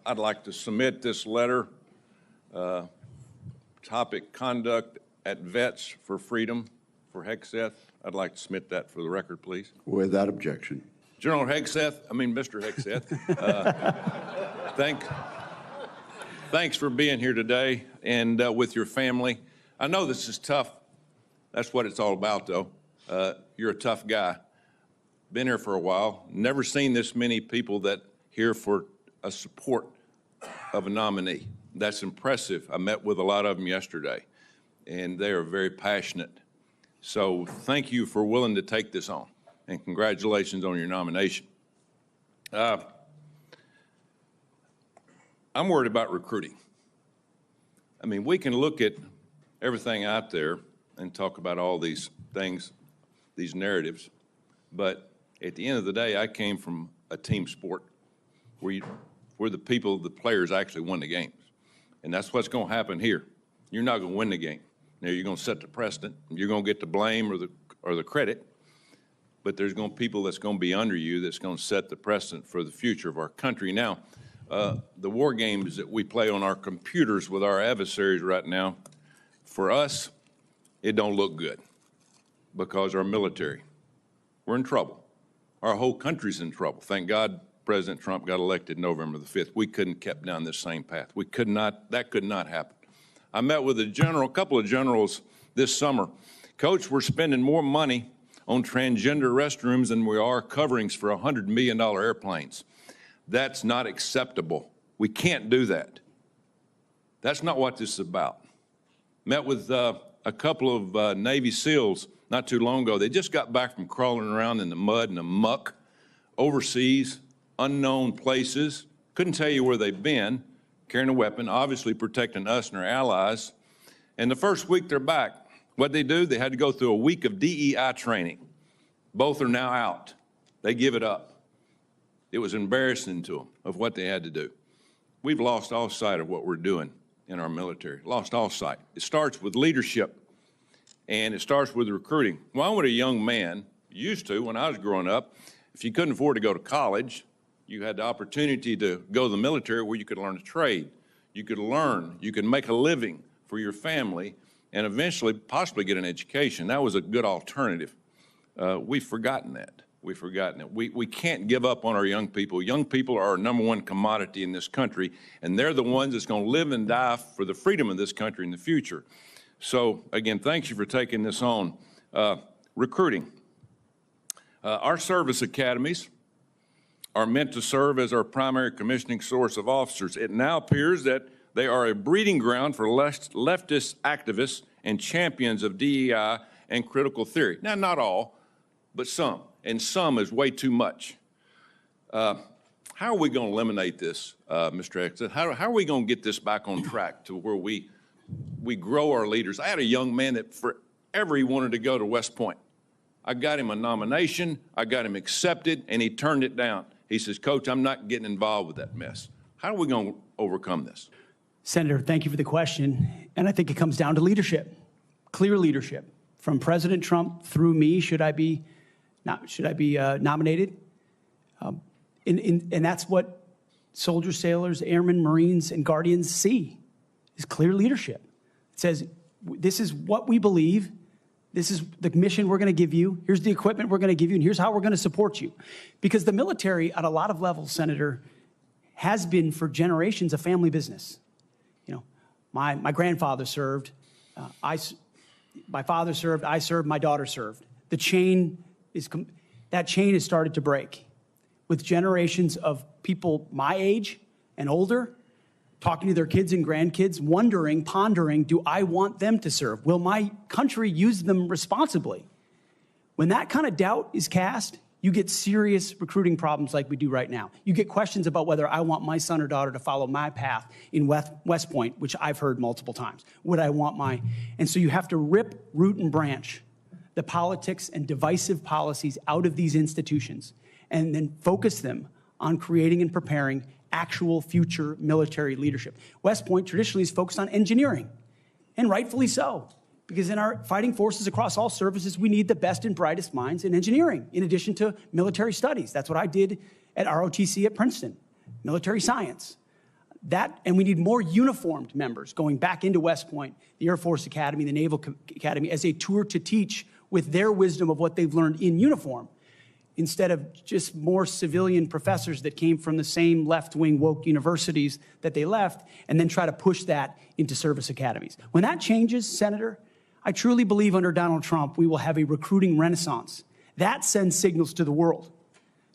I'd like to submit this letter, topic conduct at Vets for Freedom for Hegseth. I'd like to submit that for the record, please. Without objection. Mr. Hegseth, thanks for being here today and with your family. I know this is tough. That's what it's all about, though. You're a tough guy. Been here for a while. Never seen this many people that here for a support of a nominee. That's impressive. I met with a lot of them yesterday, and they are very passionate. So thank you for willing to take this on, and congratulations on your nomination. I'm worried about recruiting. I mean, we can look at everything out there and talk about all these things, these narratives, but at the end of the day, I came from a team sport where the players actually won the games. And that's what's going to happen here. You're not going to win the game. Now, you're going to set the precedent. You're going to get the blame or the credit, but there's going to be people that's going to be under you that's going to set the precedent for the future of our country. Now, the war games that we play on our computers with our adversaries right now, for us, it don't look good because our military, we're in trouble. Our whole country's in trouble. Thank God President Trump got elected November the 5th. We couldn't have kept down this same path. We could not, that could not happen. I met with a couple of generals this summer. Coach, we're spending more money on transgender restrooms than we are coverings for $100 million airplanes. That's not acceptable. We can't do that. That's not what this is about. Met with a couple of Navy SEALs not too long ago. They just got back from crawling around in the mud and the muck overseas, unknown places. Couldn't tell you where they've been, carrying a weapon, obviously protecting us and our allies. And the first week they're back, what'd they do? They had to go through a week of DEI training. Both are now out. They give it up. It was embarrassing to them of what they had to do. We've lost all sight of what we're doing in our military, lost all sight. It starts with leadership, and it starts with recruiting. Why would a young man, used to when I was growing up, if you couldn't afford to go to college, you had the opportunity to go to the military where you could learn a trade. You could learn, you could make a living for your family, and eventually possibly get an education. That was a good alternative. We've forgotten that. We've forgotten it. We can't give up on our young people. Young people are our number one commodity in this country, and they're the ones that's going to live and die for the freedom of this country in the future. So, again, thank you for taking this on. Recruiting. Our service academies are meant to serve as our primary commissioning source of officers. It now appears that they are a breeding ground for leftist activists and champions of DEI and critical theory. Now, not all, but some. And some is way too much. How are we going to eliminate this, Mr. Hegseth? How are we going to get this back on track to where we grow our leaders? I had a young man that forever he wanted to go to West Point. I got him a nomination, I got him accepted, and he turned it down. He says, Coach, I'm not getting involved with that mess. How are we going to overcome this? Senator, thank you for the question. And I think it comes down to leadership, clear leadership. From President Trump through me, should I be nominated? And that's what soldiers, sailors, airmen, Marines, and Guardians see, is clear leadership. It says, this is what we believe. This is the mission we're going to give you. Here's the equipment we're going to give you, and here's how we're going to support you. Because the military, at a lot of levels, Senator, has been for generations a family business. You know, my grandfather served, my father served, I served, my daughter served. That chain has started to break with generations of people my age and older talking to their kids and grandkids, wondering, pondering, do I want them to serve? Will my country use them responsibly? When that kind of doubt is cast, you get serious recruiting problems like we do right now. You get questions about whether I want my son or daughter to follow my path in West Point, which I've heard multiple times. Would I want my... And so you have to rip, root, and branch the politics and divisive policies out of these institutions and then focus them on creating and preparing actual future military leadership. West Point traditionally is focused on engineering, and rightfully so, because in our fighting forces across all services, we need the best and brightest minds in engineering, in addition to military studies. That's what I did at ROTC at Princeton, military science. And we need more uniformed members going back into West Point, the Air Force Academy, the Naval Academy, as a tour to teach with their wisdom of what they've learned in uniform, instead of just more civilian professors that came from the same left-wing woke universities that they left, and then try to push that into service academies. When that changes, Senator, I truly believe under Donald Trump, we will have a recruiting renaissance. That sends signals to the world,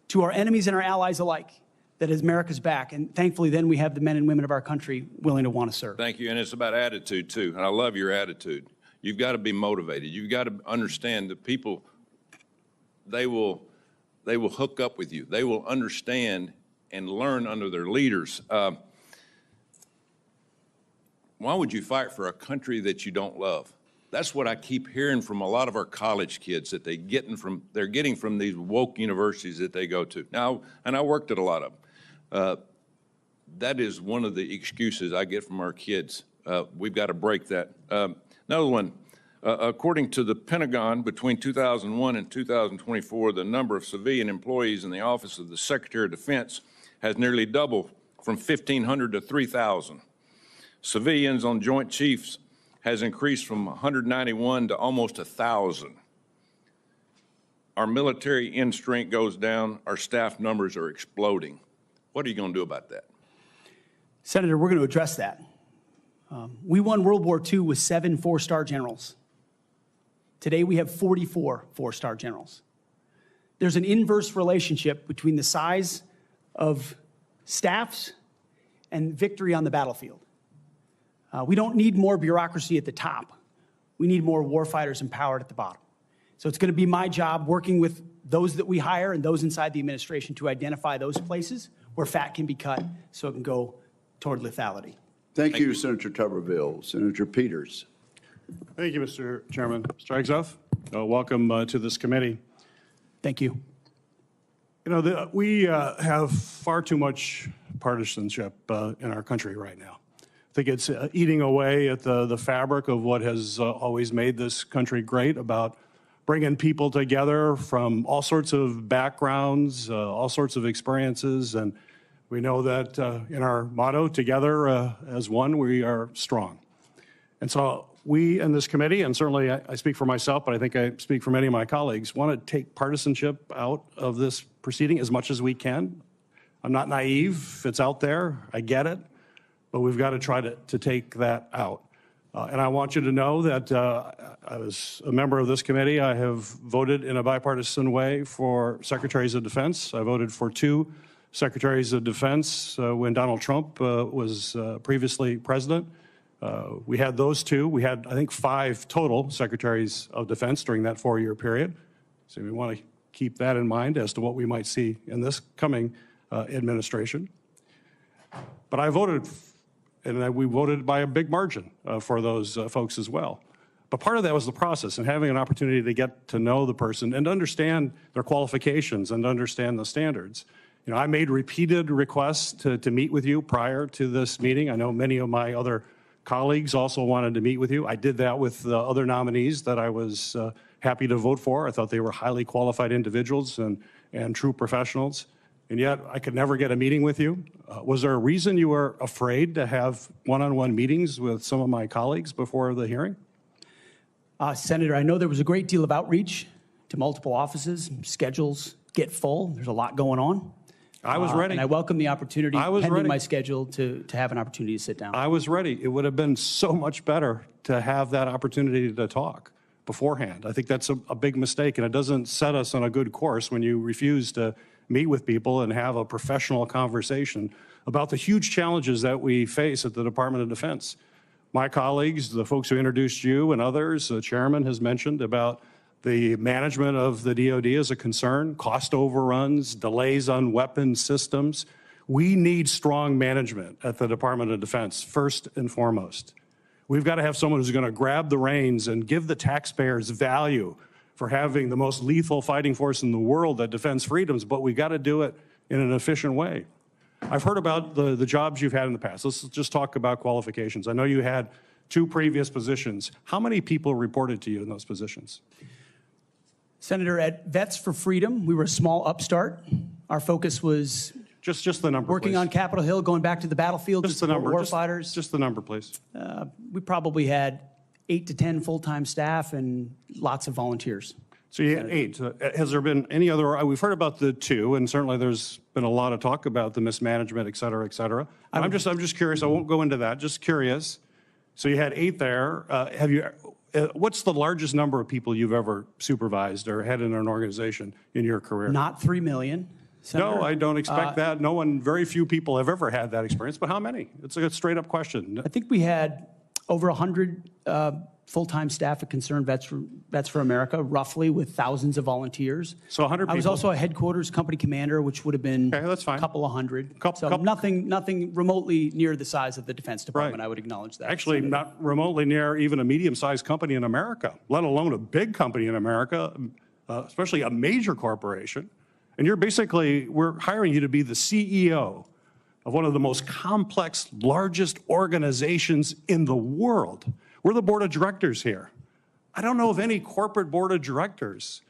to our enemies and our allies alike, that is America's back. And thankfully, then we have the men and women of our country willing to want to serve. Thank you. And it's about attitude, too. And I love your attitude. You've got to be motivated. You've got to understand that people, they will hook up with you. They will understand and learn under their leaders. Why would you fight for a country that you don't love? That's what I keep hearing from a lot of our college kids that they're getting from these woke universities that they go to. Now, and I worked at a lot of them. That is one of the excuses I get from our kids. We've got to break that. Another one, according to the Pentagon, between 2001 and 2024, the number of civilian employees in the Office of the Secretary of Defense has nearly doubled from 1,500 to 3,000. Civilians on Joint Chiefs has increased from 191 to almost 1,000. Our military end strength goes down. Our staff numbers are exploding. What are you going to do about that? Senator, we're going to address that. We won World War II with 7 4-star generals. Today we have 44 4-star generals. There's an inverse relationship between the size of staffs and victory on the battlefield. We don't need more bureaucracy at the top. We need more warfighters empowered at the bottom. So it's going to be my job working with those that we hire and those inside the administration to identify those places where fat can be cut so it can go toward lethality. Thank you, Senator Tuberville. Senator Peters. Thank you, Mr. Chairman. Mr. Hegseth, welcome to this committee. Thank you. You know, we have far too much partisanship in our country right now. I think it's eating away at the fabric of what has always made this country great, about bringing people together from all sorts of backgrounds, all sorts of experiences. And we know that in our motto, together as one, we are strong. And so we in this committee, and certainly I speak for myself, but I think I speak for many of my colleagues, want to take partisanship out of this proceeding as much as we can. I'm not naive. It's out there. I get it. But we've got to try to take that out. And I want you to know that as a member of this committee, I have voted in a bipartisan way for secretaries of defense. I voted for 2 secretaries of defense when Donald Trump was previously president. We had those 2. We had, I think, 5 total secretaries of defense during that 4-year period. So we want to keep that in mind as to what we might see in this coming administration. But I voted, and we voted by a big margin for those folks as well. But part of that was the process and having an opportunity to get to know the person and understand their qualifications and understand the standards. You know, I made repeated requests to meet with you prior to this meeting. I know many of my other colleagues also wanted to meet with you. I did that with the other nominees that I was happy to vote for. I thought they were highly qualified individuals and true professionals. And yet I could never get a meeting with you. Was there a reason you were afraid to have one-on-one meetings with some of my colleagues before the hearing? Senator, I know there was a great deal of outreach to multiple offices. Schedules get full. There's a lot going on. I was ready. And I welcome the opportunity, pending ready. my schedule, to have an opportunity to sit down. I was ready. It would have been so much better to have that opportunity to talk beforehand. I think that's a big mistake, and it doesn't set us on a good course when you refuse to meet with people and have a professional conversation about the huge challenges that we face at the Department of Defense. My colleagues, the folks who introduced you and others, the chairman has mentioned about the management of the DoD is a concern, cost overruns, delays on weapon systems. We need strong management at the Department of Defense, first and foremost. We've got to have someone who's going to grab the reins and give the taxpayers value for having the most lethal fighting force in the world that defends freedoms, but we've got to do it in an efficient way. I've heard about the jobs you've had in the past. Let's just talk about qualifications. I know you had 2 previous positions. How many people reported to you in those positions? Senator, at Vets for Freedom, we were a small upstart. Our focus was just the number, working please. on Capitol Hill, going back to the battlefield Just to the support number. warfighters. Just the number, please. We probably had 8 to 10 full-time staff and lots of volunteers. So you had 8. Has there been any other? We've heard about the 2, and certainly there's been a lot of talk about the mismanagement, et cetera, et cetera. I'm just curious. I won't go into that. Just curious. So you had 8 there. What's the largest number of people you've ever supervised or had in an organization in your career? Not 3 million. Senator. No, I don't expect that. No one, very few people have ever had that experience, but how many? It's a straight up question. I think we had over 100 full-time staff at Concerned Vets for America, roughly, with thousands of volunteers. So 100 I was people. also a headquarters company commander, which would have been Okay, that's fine. a couple of hundred. Couple- Nothing remotely near the size of the Defense Department, Right. I would acknowledge that. Actually, Senator. not remotely near even a medium-sized company in America, let alone a big company in America, especially a major corporation. And we're hiring you to be the CEO of one of the most complex, largest organizations in the world. We're the board of directors here. I don't know of any corporate board of directors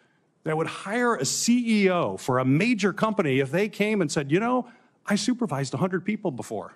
that would hire a CEO for a major company if they came and said, you know, I supervised 100 people before.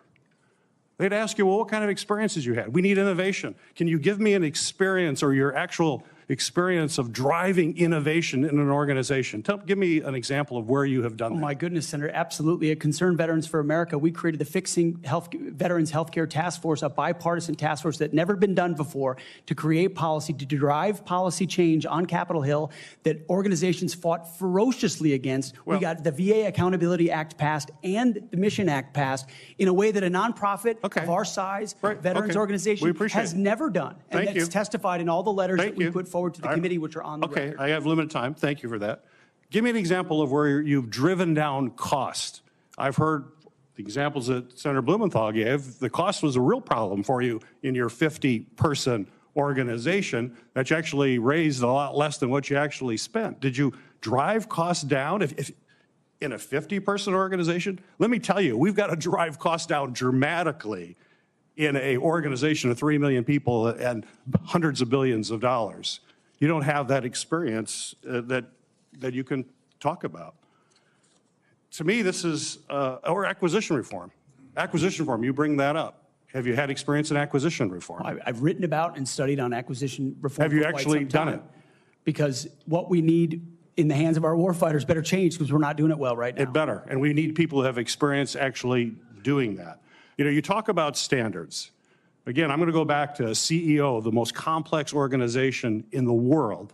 They'd ask you, well, what kind of experiences you had? We need innovation. Can you give me an experience or your actual experience of driving innovation in an organization? Give me an example of where you have done Oh that. my goodness, Senator, absolutely. At Concerned Veterans for America, we created the Fixing Veterans Healthcare Task Force, a bipartisan task force that never been done before, to create policy, to drive policy change on Capitol Hill that organizations fought ferociously against. We got the VA Accountability Act passed and the Mission Act passed in a way that a nonprofit of our size, Right. veterans Okay. organization, We appreciate has it. never done. And Thank that's you. testified in all the letters Thank that we you. put forward to the committee, which are on the Okay, record. I have limited time. Thank you for that. Give me an example of where you've driven down cost. I've heard the examples that Senator Blumenthal gave. The cost was a real problem for you in your 50-person organization that you actually raised a lot less than what you actually spent. Did you drive costs down? If in a 50-person organization, let me tell you, we've got to drive costs down dramatically in an organization of 3 million people and hundreds of billions of dollars. You don't have that experience that you can talk about. To me, this is, or acquisition reform. Acquisition reform, you bring that up. Have you had experience in acquisition reform? I've written about and studied on acquisition reform. Have you for quite actually some done time. it? Because what we need in the hands of our warfighters better change because we're not doing it well right now. It better, and we need people who have experience actually doing that. You know, you talk about standards. Again, I'm going to go back to CEO of the most complex organization in the world.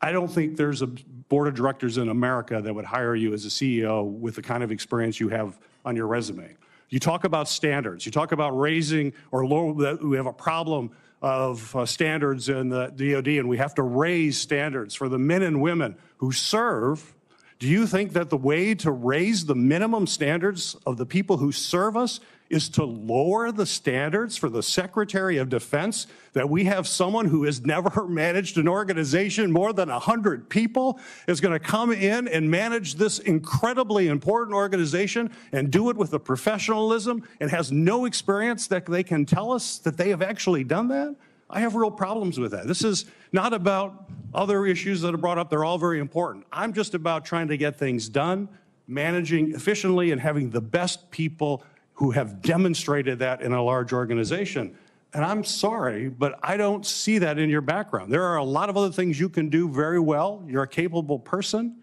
I don't think there's a board of directors in America that would hire you as a CEO with the kind of experience you have on your resume. You talk about standards. You talk about raising or lower, that we have a problem of standards in the DOD, and we have to raise standards for the men and women who serve. Do you think that the way to raise the minimum standards of the people who serve us is to lower the standards for the Secretary of Defense, that we have someone who has never managed an organization more than 100 people is going to come in and manage this incredibly important organization and do it with a professionalism and has no experience that they can tell us that they have actually done that? I have real problems with that. This is not about other issues that are brought up. They're all very important. I'm just about trying to get things done, managing efficiently, and having the best people who have demonstrated that in a large organization. And I'm sorry, but I don't see that in your background. There are a lot of other things you can do very well. You're a capable person,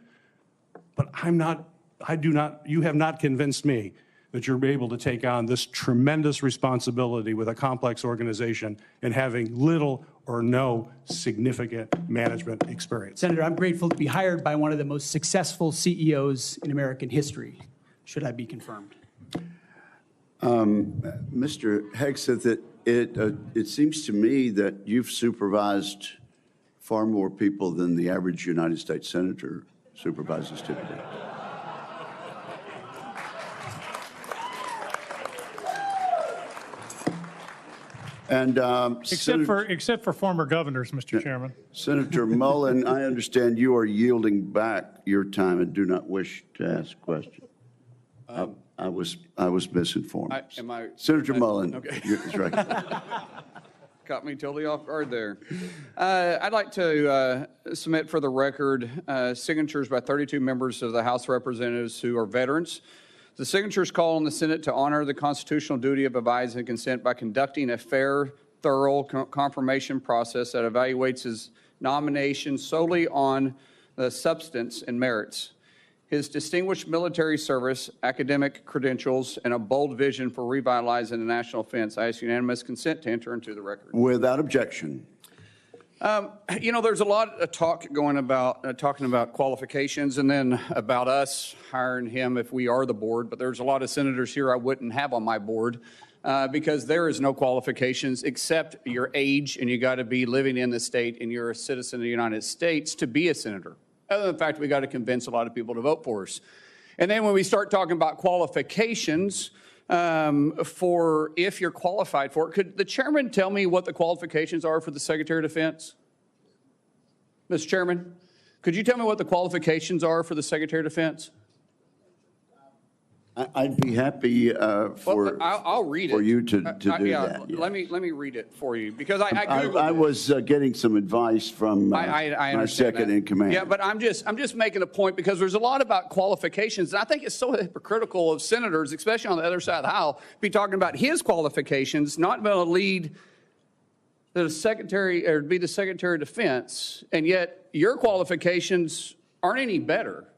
but you have not convinced me that you're able to take on this tremendous responsibility with a complex organization and having little or no significant management experience. Senator, I'm grateful to be hired by one of the most successful CEOs in American history, should I be confirmed. Mr. Hegseth, it seems to me that you've supervised far more people than the average United States senator supervises typically. And Except for former governors, Mr. Chairman. Senator Mullen, I understand you are yielding back your time and do not wish to ask a question. I was misinformed. Senator Mullen, okay. that's right. Caught me totally off guard there. I'd like to submit for the record signatures by 32 members of the House of Representatives who are veterans. The signatures call on the Senate to honor the constitutional duty of advise and consent by conducting a fair, thorough confirmation process that evaluates his nomination solely on the substance and merits. His distinguished military service, academic credentials, and a bold vision for revitalizing the national defense. I ask unanimous consent to enter into the record. Without objection. There's a lot of talk going about talking about qualifications and then about us hiring him if we are the board. But there's a lot of senators here I wouldn't have on my board because there is no qualifications except your age, and you got to be living in the state and you're a citizen of the United States to be a senator. Other than the fact we got to convince a lot of people to vote for us. And then when we start talking about qualifications, for if you're qualified for it. Could the chairman tell me what the qualifications are for the Secretary of Defense? Mr. Chairman, could you tell me what the qualifications are for the Secretary of Defense? I'd be happy I'll read it. for you to do that. Yeah. Let me read it for you because I Googled I it. was getting some advice from my second in command. Yeah, but I'm just making a point because there's a lot about qualifications, and I think it's so hypocritical of senators, especially on the other side of the aisle, be talking about his qualifications, not being able to lead the secretary or be the Secretary of Defense, and yet your qualifications aren't any better.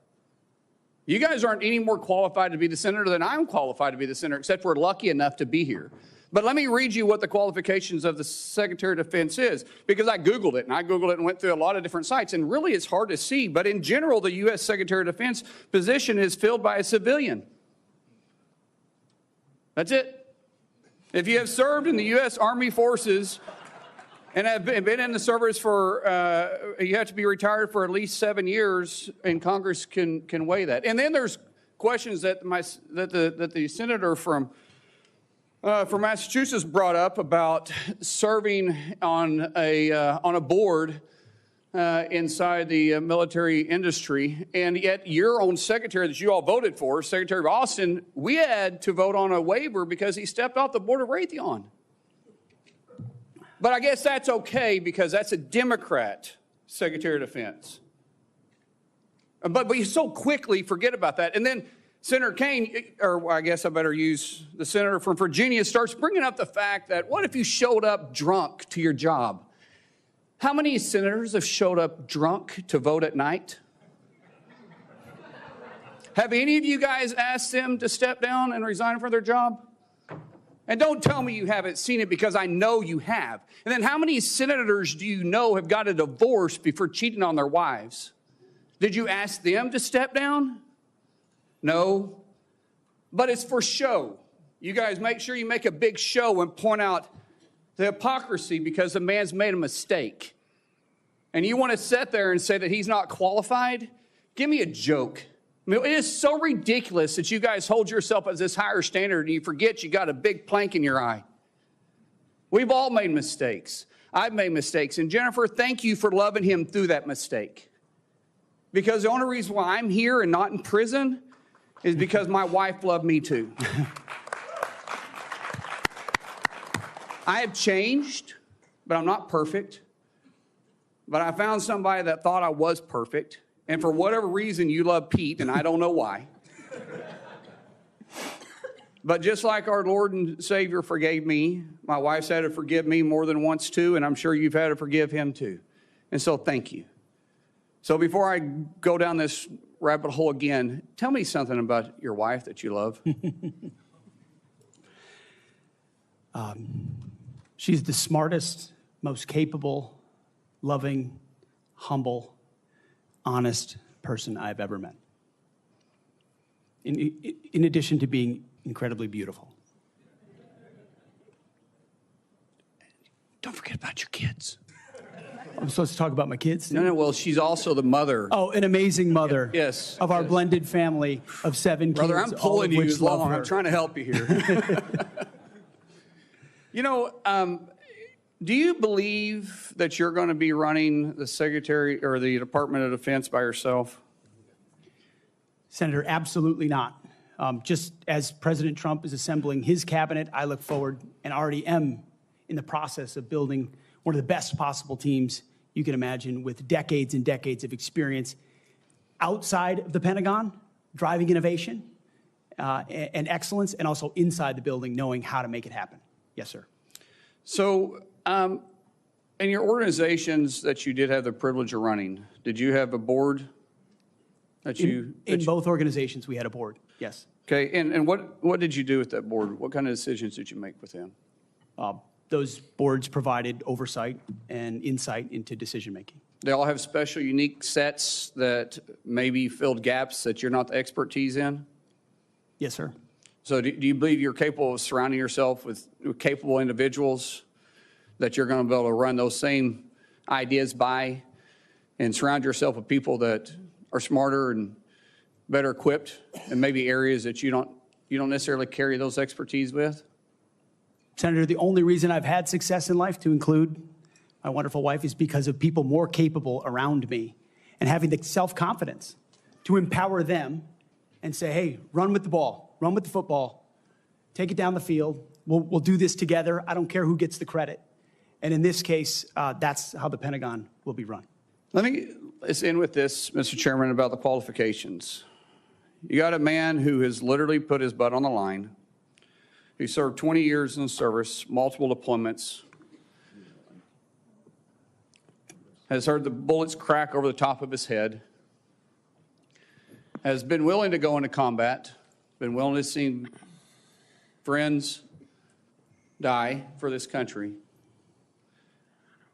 You guys aren't any more qualified to be the senator than I'm qualified to be the senator, except we're lucky enough to be here. But let me read you what the qualifications of the Secretary of Defense is, because I Googled it, and went through a lot of different sites, and really it's hard to see. But in general, the U.S. Secretary of Defense position is filled by a civilian. That's it. If you have served in the U.S. Army Forces and have been in the service for, you have to be retired for at least 7 years, and Congress can weigh that. And then there's questions that the senator from Massachusetts brought up about serving on a board inside the military industry, and yet your own secretary that you all voted for, Secretary of Austin, we had to vote on a waiver because he stepped off the board of Raytheon. But I guess that's okay because that's a Democrat Secretary of Defense. But we so quickly forget about that. And then Senator Kaine, or I guess I better use the senator from Virginia, starts bringing up the fact that what if you showed up drunk to your job? How many senators have showed up drunk to vote at night? Have any of you guys asked them to step down and resign from their job? And don't tell me you haven't seen it because I know you have. And then how many senators do you know have got a divorce before cheating on their wives? Did you ask them to step down? No. But it's for show. You guys make sure you make a big show and point out the hypocrisy because the man's made a mistake. And you want to sit there and say that he's not qualified? Give me a joke. I mean, it is so ridiculous that you guys hold yourself as this higher standard and you forget you got a big plank in your eye. We've all made mistakes. I've made mistakes. And Jennifer, thank you for loving him through that mistake. Because the only reason why I'm here and not in prison is because my wife loved me too. I have changed, but I'm not perfect. But I found somebody that thought I was perfect. And for whatever reason, you love Pete, and I don't know why. But just like our Lord and Savior forgave me, my wife's had to forgive me more than once too, and I'm sure you've had to forgive him too. And so thank you. So before I go down this rabbit hole again, tell me something about your wife that you love. She's the smartest, most capable, loving, humble, honest person I've ever met. In addition to being incredibly beautiful. Don't forget about your kids. I'm supposed to talk about my kids? No, well, she's also the mother. Oh, an amazing mother. Yes. Of our yes. blended family of 7 Brother, kids. I'm pulling you which love along. her. I'm trying to help you here. Do you believe that you're going to be running the Secretary or the Department of Defense by yourself? Senator, absolutely not. Just as President Trump is assembling his cabinet, I look forward and already am in the process of building one of the best possible teams you can imagine with decades and decades of experience outside of the Pentagon, driving innovation and excellence, and also inside the building, knowing how to make it happen. Yes, sir. So, in your organizations that you did have the privilege of running, did you have a board that you... In both organizations, we had a board, yes. Okay, and what did you do with that board? What kind of decisions did you make with them? those boards provided oversight and insight into decision-making. They all have special, unique sets that maybe filled gaps that you're not the expertise in? Yes, sir. So do you believe you're capable of surrounding yourself with capable individuals that you're going to be able to run those same ideas by, and surround yourself with people that are smarter and better equipped in maybe areas that you don't necessarily carry those expertise with? Senator, the only reason I've had success in life, to include my wonderful wife, is because of people more capable around me and having the self-confidence to empower them and say, hey, run with the ball, run with the football, take it down the field. We'll do this together. I don't care who gets the credit. And in this case, that's how the Pentagon will be run. Let's end with this, Mr. Chairman, about the qualifications. You got a man who has literally put his butt on the line, who served 20 years in the service, multiple deployments, has heard the bullets crack over the top of his head, has been willing to go into combat, been willing to see friends die for this country.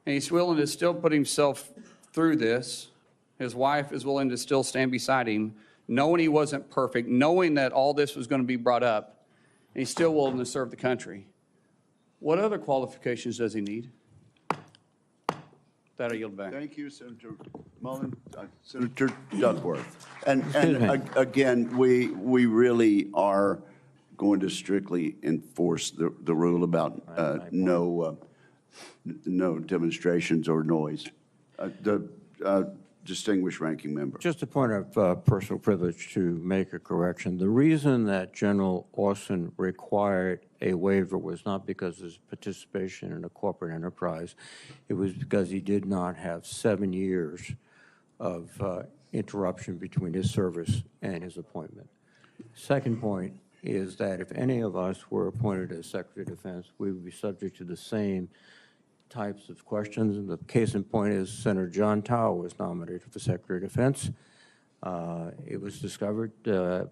And he's willing to still put himself through this. His wife is willing to still stand beside him, knowing he wasn't perfect, knowing that all this was going to be brought up, and he's still willing to serve the country. What other qualifications does he need? That I yield back. Thank you, Senator Mullen. Senator Duckworth. And again, we really are going to strictly enforce the rule about no demonstrations or noise. The distinguished ranking member. Just a point of personal privilege to make a correction. The reason that General Austin required a waiver was not because of his participation in a corporate enterprise. It was because he did not have 7 years of interruption between his service and his appointment. Second point is that if any of us were appointed as Secretary of Defense, we would be subject to the same types of questions. And the case in point is Senator John Tower was nominated for Secretary of Defense. It was discovered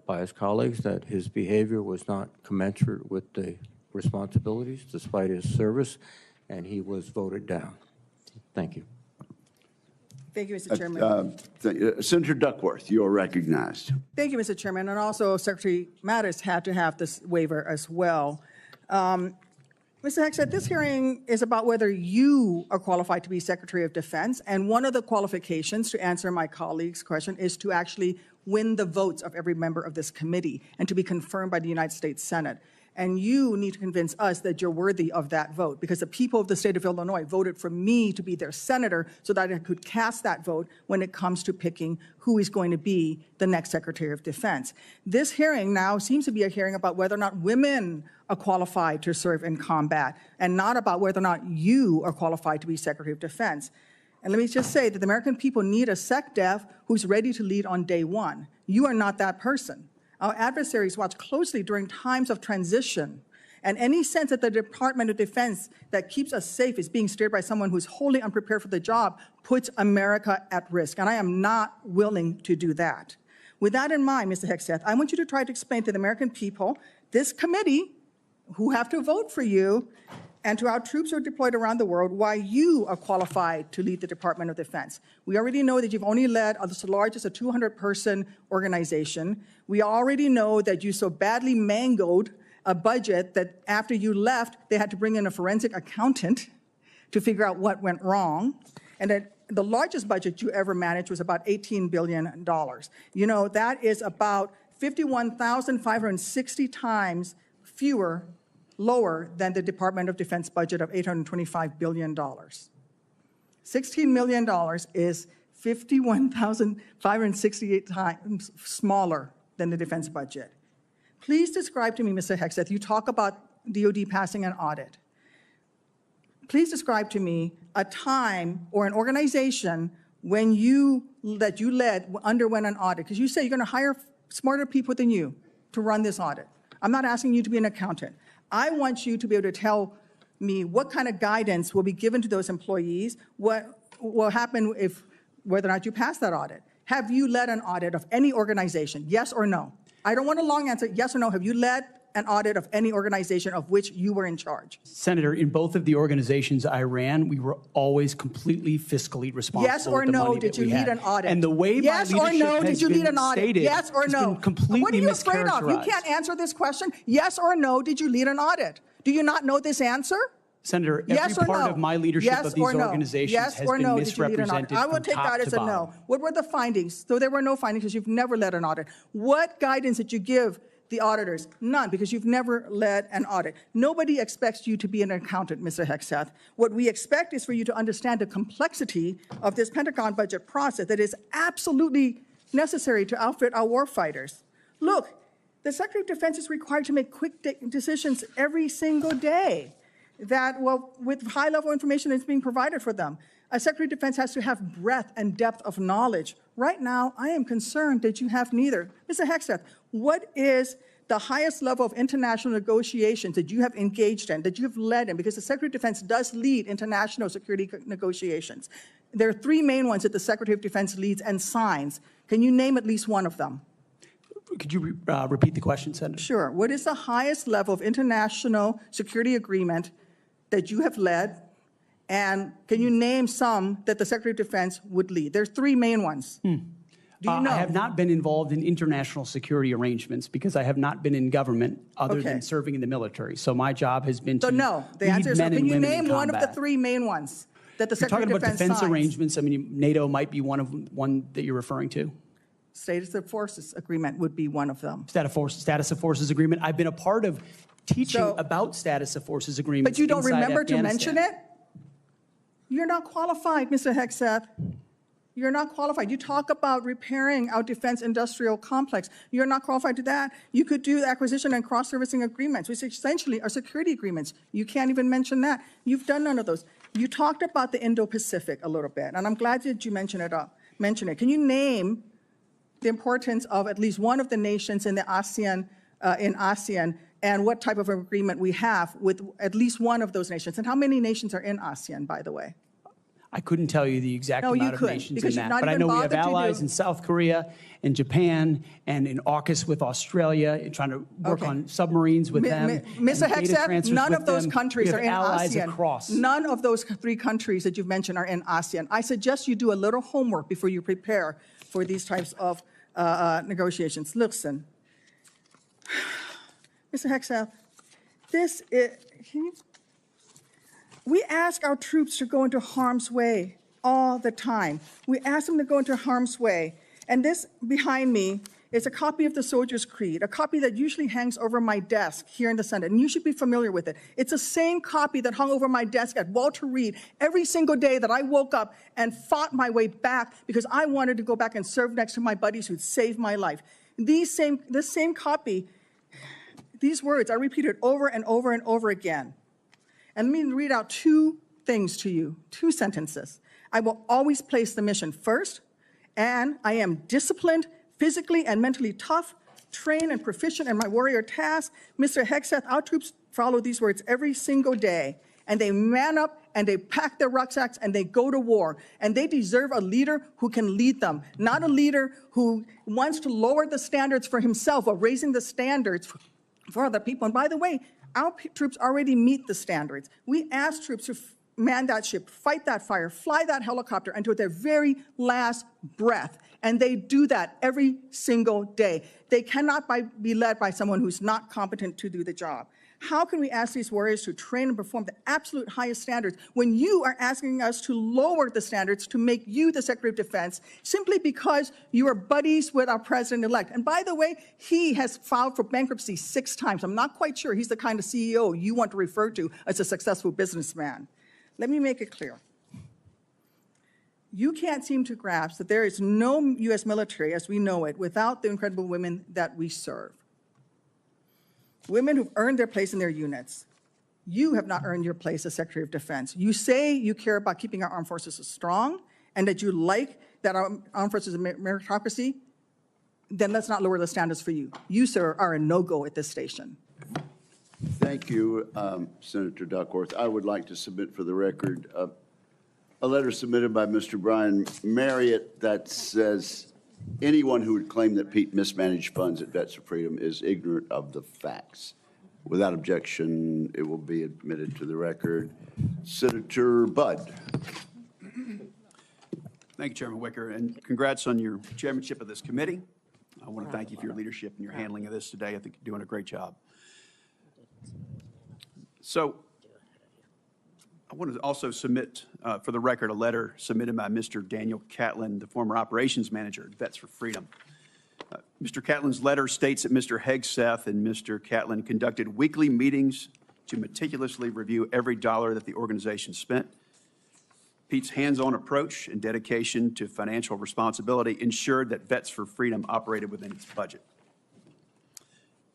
by his colleagues that his behavior was not commensurate with the responsibilities despite his service, and he was voted down. Thank you. Thank you, Mr. Chairman. Senator Duckworth, you are recognized. Thank you, Mr. Chairman. And also, Secretary Mattis had to have this waiver as well. Mr. Hegseth, this hearing is about whether you are qualified to be Secretary of Defense, and one of the qualifications, to answer my colleague's question, is to actually win the votes of every member of this committee and to be confirmed by the United States Senate. And you need to convince us that you're worthy of that vote, because the people of the state of Illinois voted for me to be their senator so that I could cast that vote when it comes to picking who is going to be the next Secretary of Defense. This hearing now seems to be a hearing about whether or not women are qualified to serve in combat, and not about whether or not you are qualified to be Secretary of Defense. And let me just say that the American people need a SecDef who's ready to lead on day one. You are not that person. Our adversaries watch closely during times of transition, and any sense that the Department of Defense that keeps us safe is being steered by someone who's wholly unprepared for the job puts America at risk, and I am not willing to do that. With that in mind, Mr. Hegseth, I want you to try to explain to the American people, this committee, who have to vote for you, and to our troops who are deployed around the world, why you are qualified to lead the Department of Defense. We already know that you've only led as large as a 200-person organization. We already know that you so badly mangled a budget that after you left, they had to bring in a forensic accountant to figure out what went wrong, and that the largest budget you ever managed was about $18 billion. You know, that is about 51,560 times lower than the Department of Defense budget of $825 billion. $16 million is 51,568 times smaller than the defense budget. Please describe to me, Mr. Hegseth, you talk about DOD passing an audit. Please describe to me a time or an organization when that you led underwent an audit, because you say you're going to hire smarter people than you to run this audit. I'm not asking you to be an accountant. I want you to be able to tell me what kind of guidance will be given to those employees, what will happen whether or not you pass that audit. Have you led an audit of any organization, yes or no? I don't want a long answer, yes or no. Have you led an audit of any organization of which you were in charge? Senator, in both of the organizations I ran, we were always completely fiscally responsible. Yes or with the no, money did that you we lead had. an audit? And the way yes my or leadership no, has did you lead been an audit? stated Yes or has no? been completely What are you afraid of? You mischaracterized. can't answer this question. Yes or no, did you lead an audit? Do you not know this answer? Senator, every Yes or part no? of my leadership Yes of these or no? organizations Yes has or been no, did you lead an audit? misrepresented I will from take top that as to a bottom. no. What were the findings? So there were no findings because you've never led an audit. What guidance did you give the auditors? None, because you've never led an audit. Nobody expects you to be an accountant, Mr. Hegseth. What we expect is for you to understand the complexity of this Pentagon budget process that is absolutely necessary to outfit our warfighters. Look, the Secretary of Defense is required to make quick decisions every single day that, well, with high-level information that's being provided for them. A Secretary of Defense has to have breadth and depth of knowledge. Right now, I am concerned that you have neither. Mr. Hegseth, what is the highest level of international negotiations that you have engaged in, that you have led in? Because the Secretary of Defense does lead international security negotiations. There are three main ones that the Secretary of Defense leads and signs. Can you name at least one of them? Could you repeat the question, Senator? Sure. What is the highest level of international security agreement that you have led? And can you name some that the Secretary of Defense would lead? There's three main ones. Do you know? I have not been involved in international security arrangements because I have not been in government other Okay. than serving in the military. So my job has been So to no, the lead answer is no. men Can and you women in name one of the combat. three main ones that the You're Secretary talking of about Defense defense signs? arrangements. I mean, NATO might be one that you're referring to. Status of Forces Agreement would be one of them. Status of Forces Agreement. I've been a part of teaching So- about Status of Forces Agreements. But you don't inside remember to Afghanistan. mention it? You're not qualified, Mr. Hegseth. You're not qualified. You talk about repairing our defense industrial complex. You're not qualified to that. You could do acquisition and cross-servicing agreements, which essentially are security agreements. You can't even mention that. You've done none of those. You talked about the Indo-Pacific a little bit, and I'm glad that you mentioned it. Can you name the importance of at least one of the nations in the ASEAN, and what type of agreement we have with at least one of those nations? And how many nations are in ASEAN, by the way? I couldn't tell you the exact No, you amount of couldn't, nations because in you've that, not but I even know we have bothered to allies do- in South Korea and Japan and in AUKUS with Australia, and trying to work Okay. on submarines with them. Mr. and data Hegseth, transfers none with of those them. countries We are have in allies ASEAN. across. None of those three countries that you've mentioned are in ASEAN. I suggest you do a little homework before you prepare for these types of negotiations. Listen, Mr. Hegseth, we ask our troops to go into harm's way all the time. We ask them to go into harm's way. And this behind me is a copy of the Soldier's Creed, a copy that usually hangs over my desk here in the Senate, and you should be familiar with it. It's the same copy that hung over my desk at Walter Reed every single day that I woke up and fought my way back because I wanted to go back and serve next to my buddies who'd saved my life. This same copy, these words are repeated over and over and over again. And let me read out two things to you, two sentences. I will always place the mission first, and I am disciplined, physically and mentally tough, trained and proficient in my warrior task. Mr. Hegseth, our troops follow these words every single day, and they man up and they pack their rucksacks and they go to war. And they deserve a leader who can lead them, not a leader who wants to lower the standards for himself or raising the standards for other people. And by the way, our troops already meet the standards. We ask troops to man that ship, fight that fire, fly that helicopter until their very last breath. And they do that every single day. They cannot be led by someone who's not competent to do the job. How can we ask these warriors to train and perform the absolute highest standards when you are asking us to lower the standards to make you the Secretary of Defense simply because you are buddies with our president-elect? And by the way, he has filed for bankruptcy 6 times. I'm not quite sure he's the kind of CEO you want to refer to as a successful businessman. Let me make it clear. You can't seem to grasp that there is no U.S. military as we know it without the incredible women that we serve. Women who've earned their place in their units. You have not earned your place as Secretary of Defense. You say you care about keeping our armed forces strong and that you like that our armed forces are meritocracy, then let's not lower the standards for you. You, sir, are a no-go at this station. Thank you, Senator Duckworth. I would like to submit for the record a letter submitted by Mr. Brian Marriott that says anyone who would claim that Pete mismanaged funds at Vets for Freedom is ignorant of the facts. Without objection, it will be admitted to the record. Senator Budd. Thank you, Chairman Wicker, and congrats on your chairmanship of this committee. I want to thank you for your leadership and your handling of this today. I think you're doing a great job. So I want to also submit, for the record, a letter submitted by Mr. Daniel Catlin, the former operations manager at Vets for Freedom. Mr. Catlin's letter states that Mr. Hegseth and Mr. Catlin conducted weekly meetings to meticulously review every dollar that the organization spent. Pete's hands-on approach and dedication to financial responsibility ensured that Vets for Freedom operated within its budget.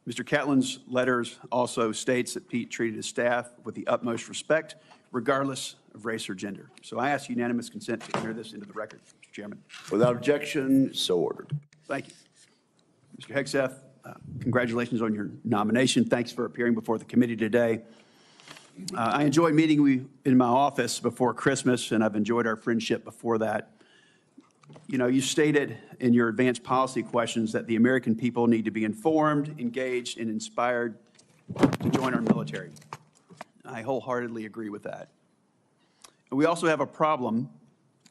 Mr. Catlin's letters also states that Pete treated his staff with the utmost respect, regardless of race or gender. So I ask unanimous consent to enter this into the record, Mr. Chairman. Without objection, so ordered. Thank you. Mr. Hegseth, congratulations on your nomination. Thanks for appearing before the committee today. I enjoyed meeting you in my office before Christmas, and I've enjoyed our friendship before that. You know, you stated in your advanced policy questions that the American people need to be informed, engaged, and inspired to join our military. I wholeheartedly agree with that. And we also have a problem,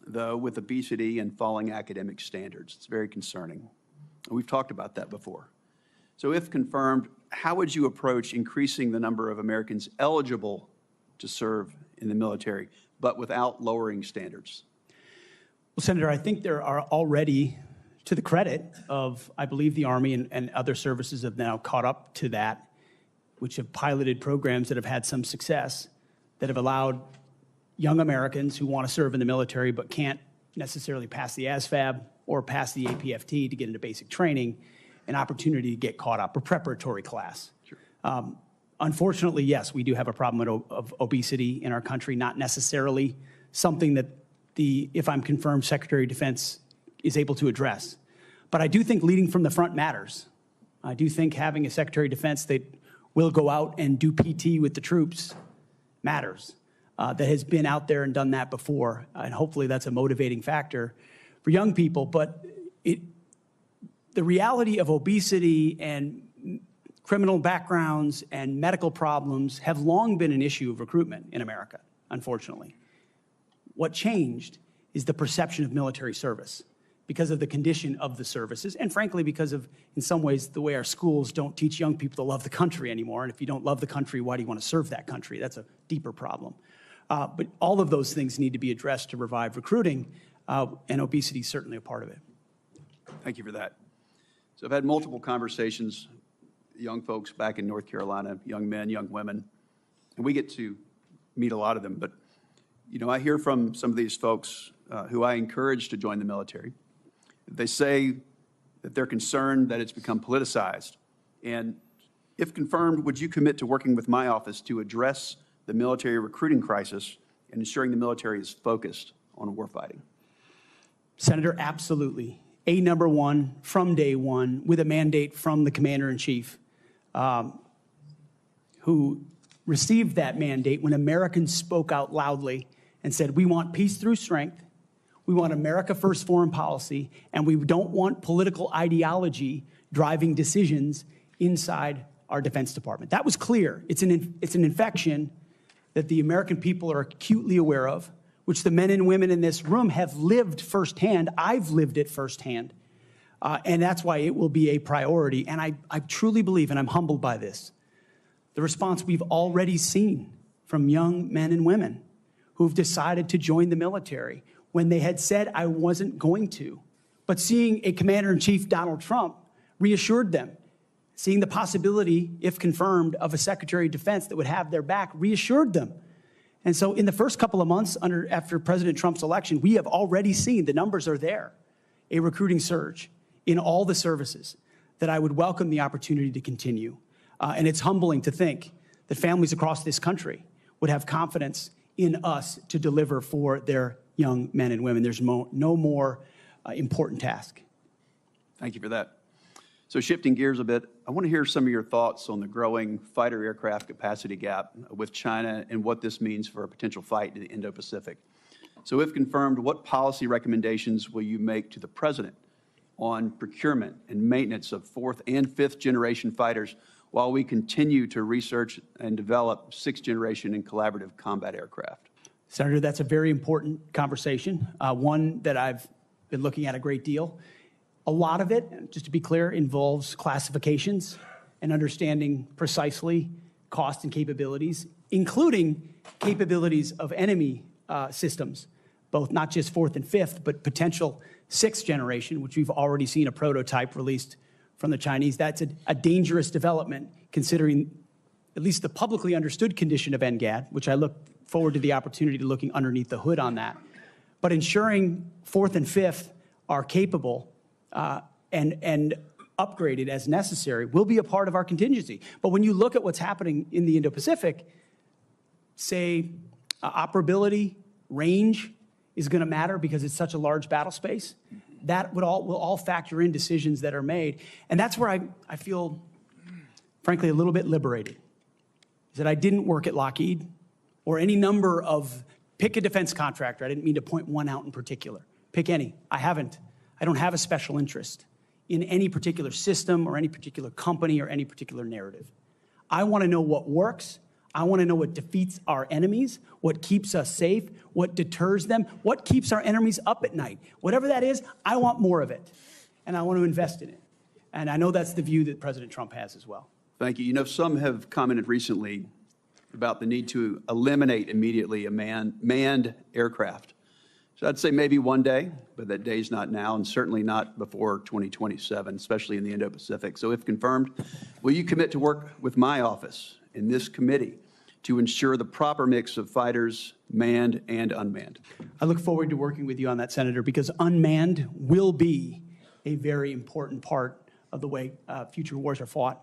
though, with obesity and falling academic standards. It's very concerning. And we've talked about that before. So if confirmed, how would you approach increasing the number of Americans eligible to serve in the military, but without lowering standards? Well, Senator, I think there are already, to the credit of, I believe, the Army and other services have now caught up to that, which have piloted programs that have had some success, that have allowed young Americans who want to serve in the military but can't necessarily pass the ASVAB or pass the APFT to get into basic training, an opportunity to get caught up, a preparatory class. Sure. Unfortunately, yes, we do have a problem of obesity in our country, not necessarily something that if I'm confirmed, Secretary of Defense is able to address. But I do think leading from the front matters. I do think having a Secretary of Defense that will go out and do PT with the troops matters, that has been out there and done that before. And hopefully that's a motivating factor for young people. But the reality of obesity and criminal backgrounds and medical problems have long been an issue of recruitment in America, unfortunately. What changed is the perception of military service because of the condition of the services, and frankly, because of, in some ways, the way our schools don't teach young people to love the country anymore. And if you don't love the country, why do you want to serve that country? That's a deeper problem. But all of those things need to be addressed to revive recruiting, and obesity is certainly a part of it. Thank you for that. So I've had multiple conversations with young folks back in North Carolina, young men, young women, and we get to meet a lot of them. But, you know, I hear from some of these folks who I encourage to join the military. They say that they're concerned that it's become politicized. And if confirmed, would you commit to working with my office to address the military recruiting crisis and ensuring the military is focused on warfighting? Senator, absolutely. Number one, from day one, with a mandate from the Commander-in-Chief, who received that mandate when Americans spoke out loudly and said, we want peace through strength, we want America first foreign policy, and we don't want political ideology driving decisions inside our Defense Department. That was clear. It's an infection that the American people are acutely aware of, which the men and women in this room have lived firsthand. I've lived it firsthand. And that's why it will be a priority. And I truly believe, and I'm humbled by this, the response we've already seen from young men and women who've decided to join the military when they had said, I wasn't going to. But seeing a Commander-in-Chief, Donald Trump, reassured them. Seeing the possibility, if confirmed, of a Secretary of Defense that would have their back reassured them. And so in the first couple of months after President Trump's election, we have already seen, the numbers are there, a recruiting surge in all the services that I would welcome the opportunity to continue. And it's humbling to think that families across this country would have confidence in us to deliver for their young men and women. There's no more important task. Thank you for that. So shifting gears a bit, I want to hear some of your thoughts on the growing fighter aircraft capacity gap with China and what this means for a potential fight in the Indo-Pacific. So if confirmed, what policy recommendations will you make to the President on procurement and maintenance of 4th and 5th generation fighters while we continue to research and develop 6th-generation and collaborative combat aircraft? Senator, that's a very important conversation, one that I've been looking at a great deal. A lot of it, just to be clear, involves classifications and understanding precisely cost and capabilities, including capabilities of enemy systems, both not just 4th and 5th, but potential 6th generation, which we've already seen a prototype released from the Chinese. That's a dangerous development, considering at least the publicly understood condition of NGAD, which I look forward to the opportunity to looking underneath the hood on that. But ensuring 4th and 5th are capable and upgraded as necessary will be a part of our contingency. But when you look at what's happening in the Indo-Pacific, say operability, range is going to matter because it's such a large battle space. That will all factor in decisions that are made. And that's where I feel, frankly, a little bit liberated, is that I didn't work at Lockheed or any number of, pick a defense contractor. I didn't mean to point one out in particular. Pick any. I haven't. I don't have a special interest in any particular system or any particular company or any particular narrative. I want to know what works. I want to know what defeats our enemies, what keeps us safe, what deters them, what keeps our enemies up at night. Whatever that is, I want more of it, and I want to invest in it. And I know that's the view that President Trump has as well. Thank you. You know, some have commented recently about the need to eliminate immediately a manned aircraft. So I'd say maybe one day, but that day's not now, and certainly not before 2027, especially in the Indo-Pacific. So if confirmed, will you commit to work with my office in this committee to ensure the proper mix of fighters, manned and unmanned? I look forward to working with you on that, Senator, because unmanned will be a very important part of the way future wars are fought.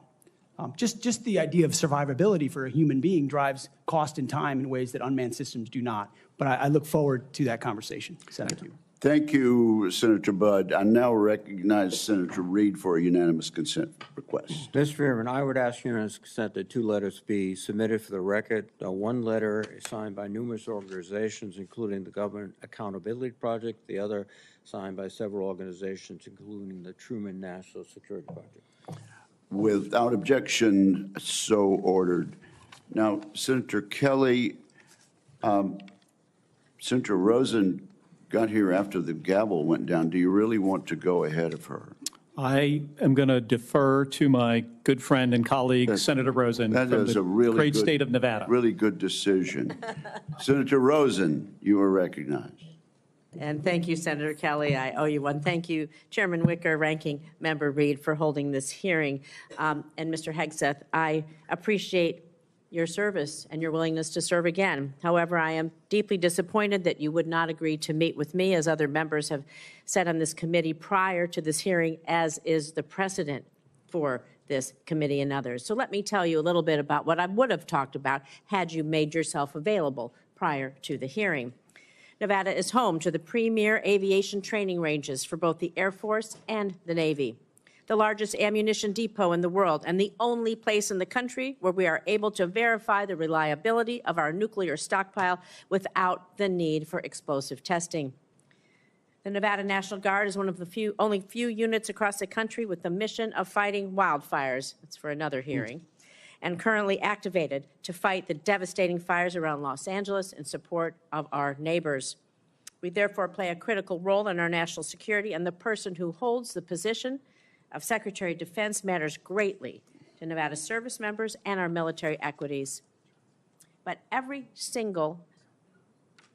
Just the idea of survivability for a human being drives cost and time in ways that unmanned systems do not. But I look forward to that conversation, Senator. Thank you, Senator Budd. I now recognize Senator Reed for a unanimous consent request. Mr. Chairman, I would ask unanimous consent that 2 letters be submitted for the record. One letter is signed by numerous organizations, including the Government Accountability Project, the other signed by several organizations, including the Truman National Security Project. Without objection, so ordered. Now, Senator Kelly, Senator Rosen got here after the gavel went down. Do you really want to go ahead of her? I am going to defer to my good friend and colleague, Senator Rosen, That from is the a really great good, state of Nevada. Really good decision. Senator Rosen, you are recognized. And thank you, Senator Kelly. I owe you one. Thank you, Chairman Wicker, Ranking Member Reed, for holding this hearing. And Mr. Hegseth, I appreciate your service and your willingness to serve again. However, I am deeply disappointed that you would not agree to meet with me, as other members have said on this committee prior to this hearing, as is the precedent for this committee and others. So let me tell you a little bit about what I would have talked about had you made yourself available prior to the hearing. Nevada is home to the premier aviation training ranges for both the Air Force and the Navy, the largest ammunition depot in the world, and the only place in the country where we are able to verify the reliability of our nuclear stockpile without the need for explosive testing. The Nevada National Guard is one of the only few units across the country with the mission of fighting wildfires. That's for another hearing. And currently activated to fight the devastating fires around Los Angeles in support of our neighbors. We therefore play a critical role in our national security, and the person who holds the position of Secretary of Defense matters greatly to Nevada service members and our military equities. But every single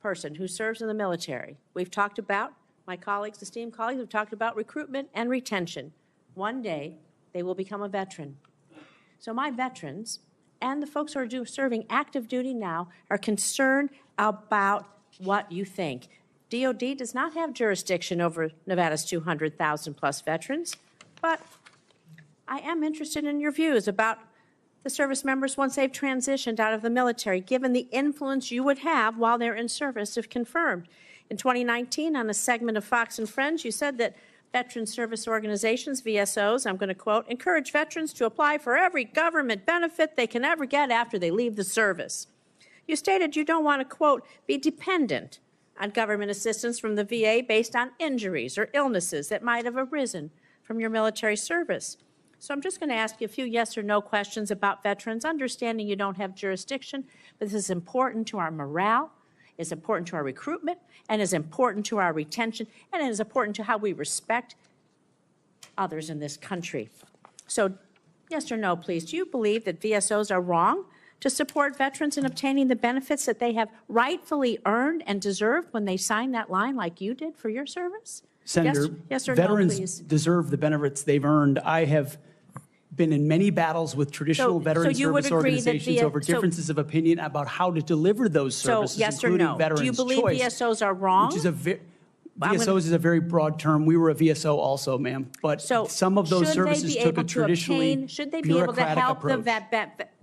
person who serves in the military, we've talked about, my colleagues, esteemed colleagues, have talked about recruitment and retention. One day, they will become a veteran. So my veterans and the folks who are serving active duty now are concerned about what you think. DOD does not have jurisdiction over Nevada's 200,000 plus veterans, but I am interested in your views about the service members once they've transitioned out of the military, given the influence you would have while they're in service if confirmed. In 2019, on a segment of Fox and Friends, you said that veteran service organizations, VSOs, I'm going to quote, encourage veterans to apply for every government benefit they can ever get after they leave the service. You stated you don't want to, quote, be dependent on government assistance from the VA based on injuries or illnesses that might have arisen from your military service. So I'm just going to ask you a few yes or no questions about veterans, understanding you don't have jurisdiction, but this is important to our morale, it's important to our recruitment, and is important to our retention, and it is important to how we respect others in this country. So yes or no, please. Do you believe that VSOs are wrong to support veterans in obtaining the benefits that they have rightfully earned and deserved when they signed that line like you did for your service? Senator, yes or veterans no, please. deserve the benefits they've earned. I have been in many battles with traditional veteran you would service agree that organizations over differences of opinion about how to deliver those services, yes or including no? Veterans Do you believe Choice, VSOs are wrong? which is VSOs is a very broad term. We were a VSO also, ma'am. But some of those services took a traditionally should they be able to help approach.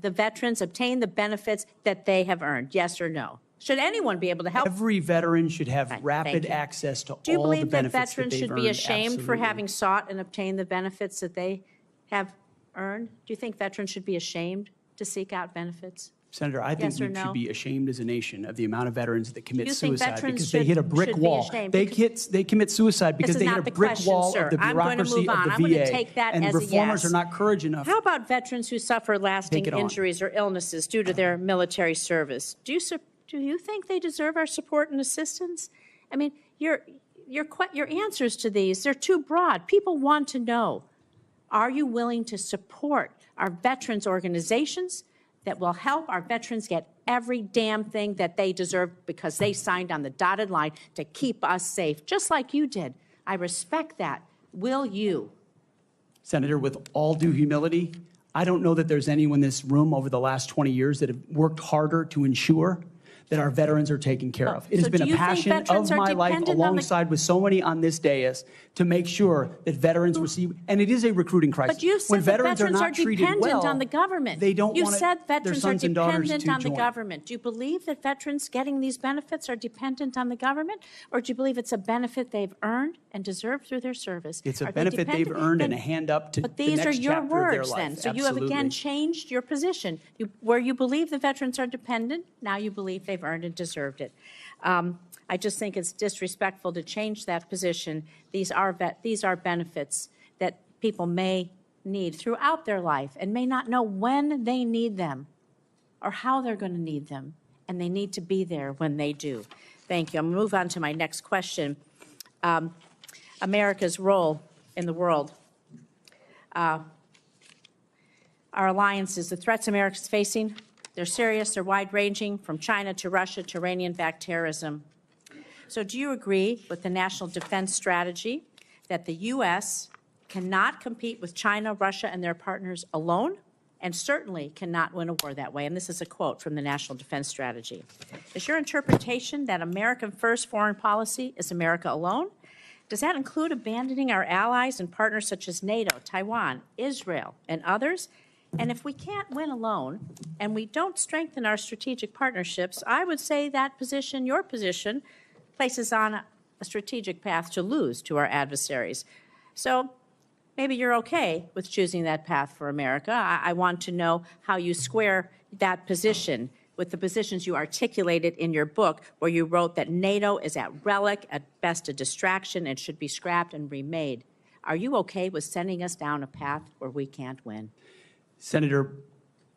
the veterans obtain the benefits that they have earned? Yes or no? Should anyone be able to help? Every veteran should have rapid thank you. access to Do you all the believe that benefits veterans that they've should be earned. ashamed for Absolutely. having sought and obtained the benefits that they have earned? Do you think veterans should be ashamed to seek out benefits? Senator, I think Yes or we no? should be ashamed as a nation of the amount of veterans that commit You think suicide veterans because they hit a brick should be wall. ashamed? They commit suicide because This is they hit not a the brick question, wall sir. of the I'm going to bureaucracy move on. of the I'm going to VA. take that And as a reformers yes. are not courage enough. How about veterans who suffer lasting Take it on. injuries or illnesses due to their military service? Do you think they deserve our support and assistance? I mean, your answers to these, they're too broad. People want to know, are you willing to support our veterans organizations that will help our veterans get every damn thing that they deserve because they signed on the dotted line to keep us safe, just like you did? I respect that. Will you? Senator, with all due humility, I don't know that there's anyone in this room over the last 20 years that have worked harder to ensure that our veterans are taken care of. It has So been do a you think passion veterans of are my life, dependent on the- alongside with so many on this dais, to make sure that veterans receive, and it is a recruiting crisis. But you When said that veterans veterans are not treated dependent well, on the government. they don't You want said their veterans are sons and daughters dependent to on the join. government. Do you believe that veterans getting these benefits are dependent on the government? Or do you believe it's a benefit they've earned and deserved through their service? It's a Are they benefit they've dependent? earned Then- and a hand up to But the these are next your chapter of their words life. then. So you have again Absolutely. changed your position. Where you believe the veterans are dependent, now you believe they've earned and deserved it. I just think it's disrespectful to change that position. These are benefits that people may need throughout their life and may not know when they need them or how they're going to need them, and they need to be there when they do. Thank you. I'm going to move on to my next question. America's role in the world. Our alliances, the threats America's facing, they're serious, they're wide-ranging, from China to Russia to Iranian-backed terrorism. So do you agree with the National Defense Strategy that the U.S. cannot compete with China, Russia, and their partners alone, and certainly cannot win a war that way? And this is a quote from the National Defense Strategy. Is your interpretation that American first foreign policy is America alone? Does that include abandoning our allies and partners such as NATO, Taiwan, Israel, and others? And if we can't win alone and we don't strengthen our strategic partnerships, I would say that position, your position, places on a strategic path to lose to our adversaries. So maybe you're okay with choosing that path for America. I want to know how you square that position with the positions you articulated in your book, where you wrote that NATO is at relic, at best a distraction, and should be scrapped and remade. Are you okay with sending us down a path where we can't win? Senator,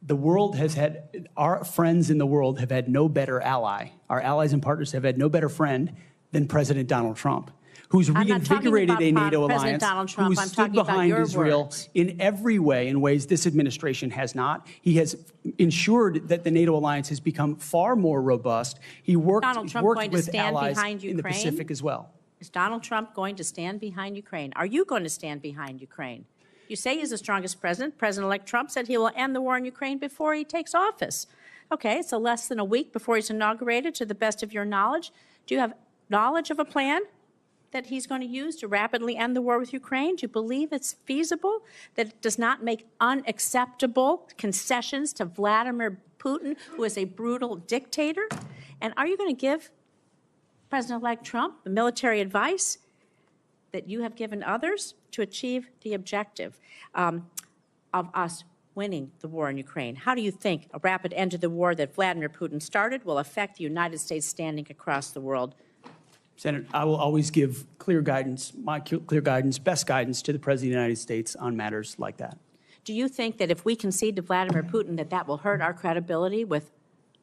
the world has had, our friends in the world have had no better ally. Our allies and partners have had no better friend than President Donald Trump, who's I'm not talking reinvigorated about a NATO President alliance, Donald Trump. who's I'm stood talking about behind your Israel words. in every way, in ways this administration has not. He has ensured that the NATO alliance has become far more robust. He worked, Donald Trump going to with stand allies behind in the Ukraine? Pacific as well. Is Donald Trump going to stand behind Ukraine? Are you going to stand behind Ukraine? You say he's the strongest president. President-elect Trump said he will end the war in Ukraine before he takes office. Okay, it's less than a week before he's inaugurated, to the best of your knowledge. Do you have knowledge of a plan that he's going to use to rapidly end the war with Ukraine? Do you believe it's feasible, that it does not make unacceptable concessions to Vladimir Putin, who is a brutal dictator? And are you going to give President-elect Trump the military advice that you have given others to achieve the objective of us winning the war in Ukraine? How do you think a rapid end to the war that Vladimir Putin started will affect the United States standing across the world? Senator, I will always give clear guidance, my clear guidance, best guidance to the President of the United States on matters like that. do you think that if we concede to Vladimir Putin, that that will hurt our credibility with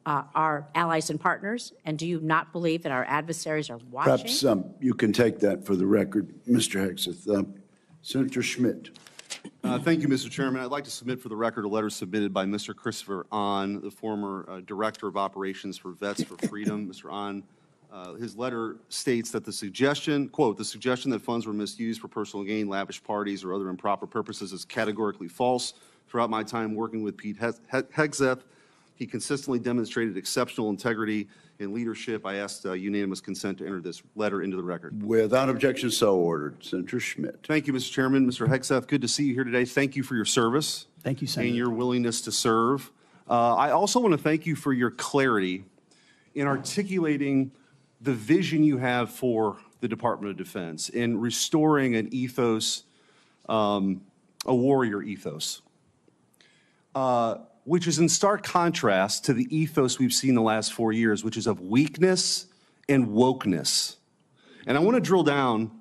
our allies and partners? And do you not believe that our adversaries are watching? Perhaps you can take that for the record, Mr. Hegseth. Senator Schmidt. Thank you, Mr. Chairman. I'd like to submit for the record a letter submitted by Mr. Christopher Ahn, the former Director of Operations for Vets for Freedom. Mr. Ahn, his letter states that the suggestion, quote, the suggestion that funds were misused for personal gain, lavish parties, or other improper purposes is categorically false. Throughout my time working with Pete Hegseth, he consistently demonstrated exceptional integrity and leadership. I asked unanimous consent to enter this letter into the record. Without objection, so ordered. Senator Schmidt. Thank you, Mr. Chairman. Mr. Hegseth, good to see you here today. Thank you for your service. Thank you, Senator. And your willingness to serve. I also want to thank you for your clarity in articulating the vision you have for the Department of Defense in restoring an ethos, a warrior ethos, which is in stark contrast to the ethos we've seen the last 4 years, which is of weakness and wokeness. And I want to drill down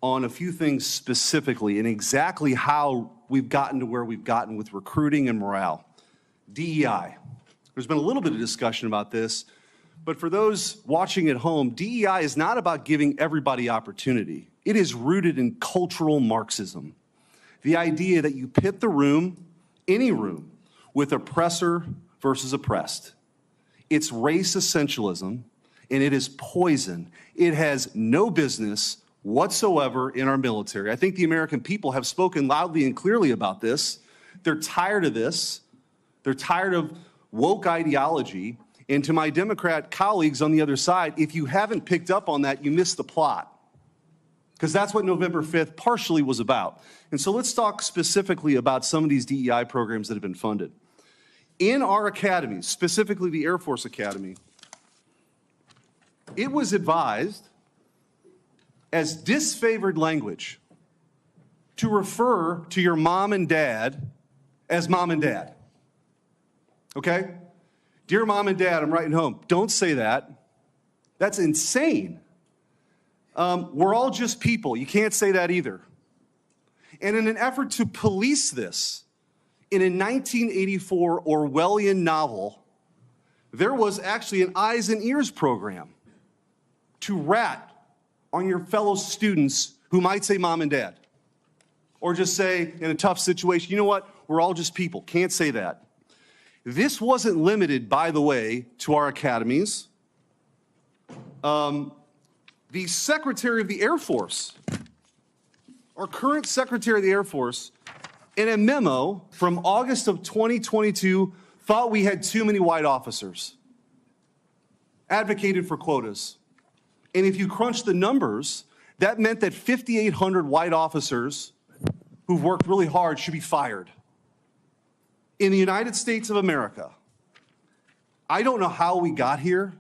on a few things specifically and exactly how we've gotten to where we've gotten with recruiting and morale. DEI. There's been a little bit of discussion about this, but for those watching at home, DEI is not about giving everybody opportunity. It is rooted in cultural Marxism. The idea that you pit the room, any room, with oppressor versus oppressed. It's race essentialism, and it is poison. It has no business whatsoever in our military. I think the American people have spoken loudly and clearly about this. They're tired of this. They're tired of woke ideology. And to my Democrat colleagues on the other side, if you haven't picked up on that, you missed the plot. Because that's what November 5th partially was about. And so let's talk specifically about some of these DEI programs that have been funded. In our academies, specifically the Air Force Academy, it was advised as disfavored language to refer to your mom and dad as mom and dad. Okay? Dear mom and dad, I'm writing home. Don't say that. That's insane. We're all just people. You can't say that either. And in an effort to police this, in a 1984 Orwellian novel, there was actually an eyes and ears program to rat on your fellow students who might say mom and dad. Or just say, in a tough situation, you know what, we're all just people. Can't say that. This wasn't limited, by the way, to our academies. The Secretary of the Air Force, our current Secretary of the Air Force, in a memo from August of 2022, thought we had too many white officers, advocated for quotas. And if you crunch the numbers, that meant that 5,800 white officers who've worked really hard should be fired. In the United States of America, I don't know how we got here.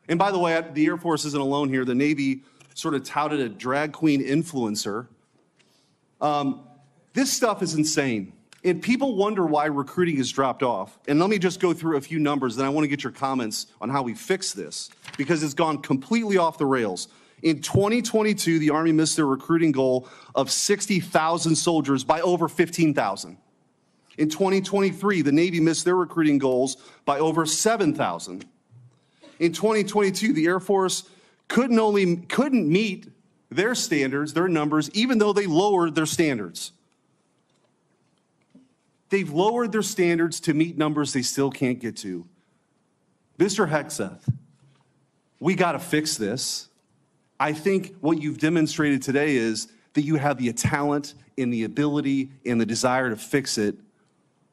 And by the way, the Air Force isn't alone here. The Navy sort of touted a drag queen influencer. This stuff is insane. And people wonder why recruiting has dropped off. And let me just go through a few numbers, then I want to get your comments on how we fix this, because it's gone completely off the rails. In 2022, the Army missed their recruiting goal of 60,000 soldiers by over 15,000. In 2023, the Navy missed their recruiting goals by over 7,000. In 2022, the Air Force couldn't meet their standards, their numbers, even though they lowered their standards. They've lowered their standards to meet numbers they still can't get to. Mr. Hegseth, we got to fix this. I think what you've demonstrated today is that you have the talent and the ability and the desire to fix it.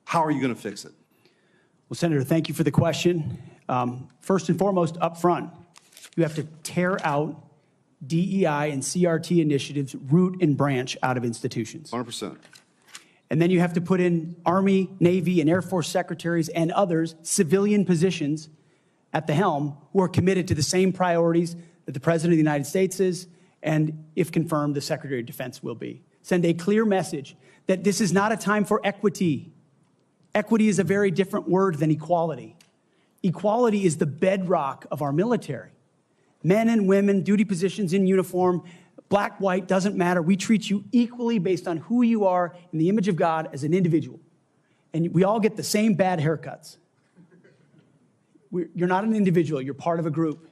How are you going to fix it? Well, Senator, thank you for the question. First and foremost, up front, you have to tear out DEI and CRT initiatives, root and branch out of institutions. 100%. And then you have to put in Army, Navy, and Air Force secretaries and others, civilian positions at the helm, who are committed to the same priorities that the President of the United States is, and if confirmed, the Secretary of Defense will be. Send a clear message that this is not a time for equity. Equity is a very different word than equality. Equality is the bedrock of our military. Men and women, duty positions in uniform, black, white, doesn't matter. We treat you equally based on who you are in the image of God as an individual. and we all get the same bad haircuts. You're not an individual, you're part of a group.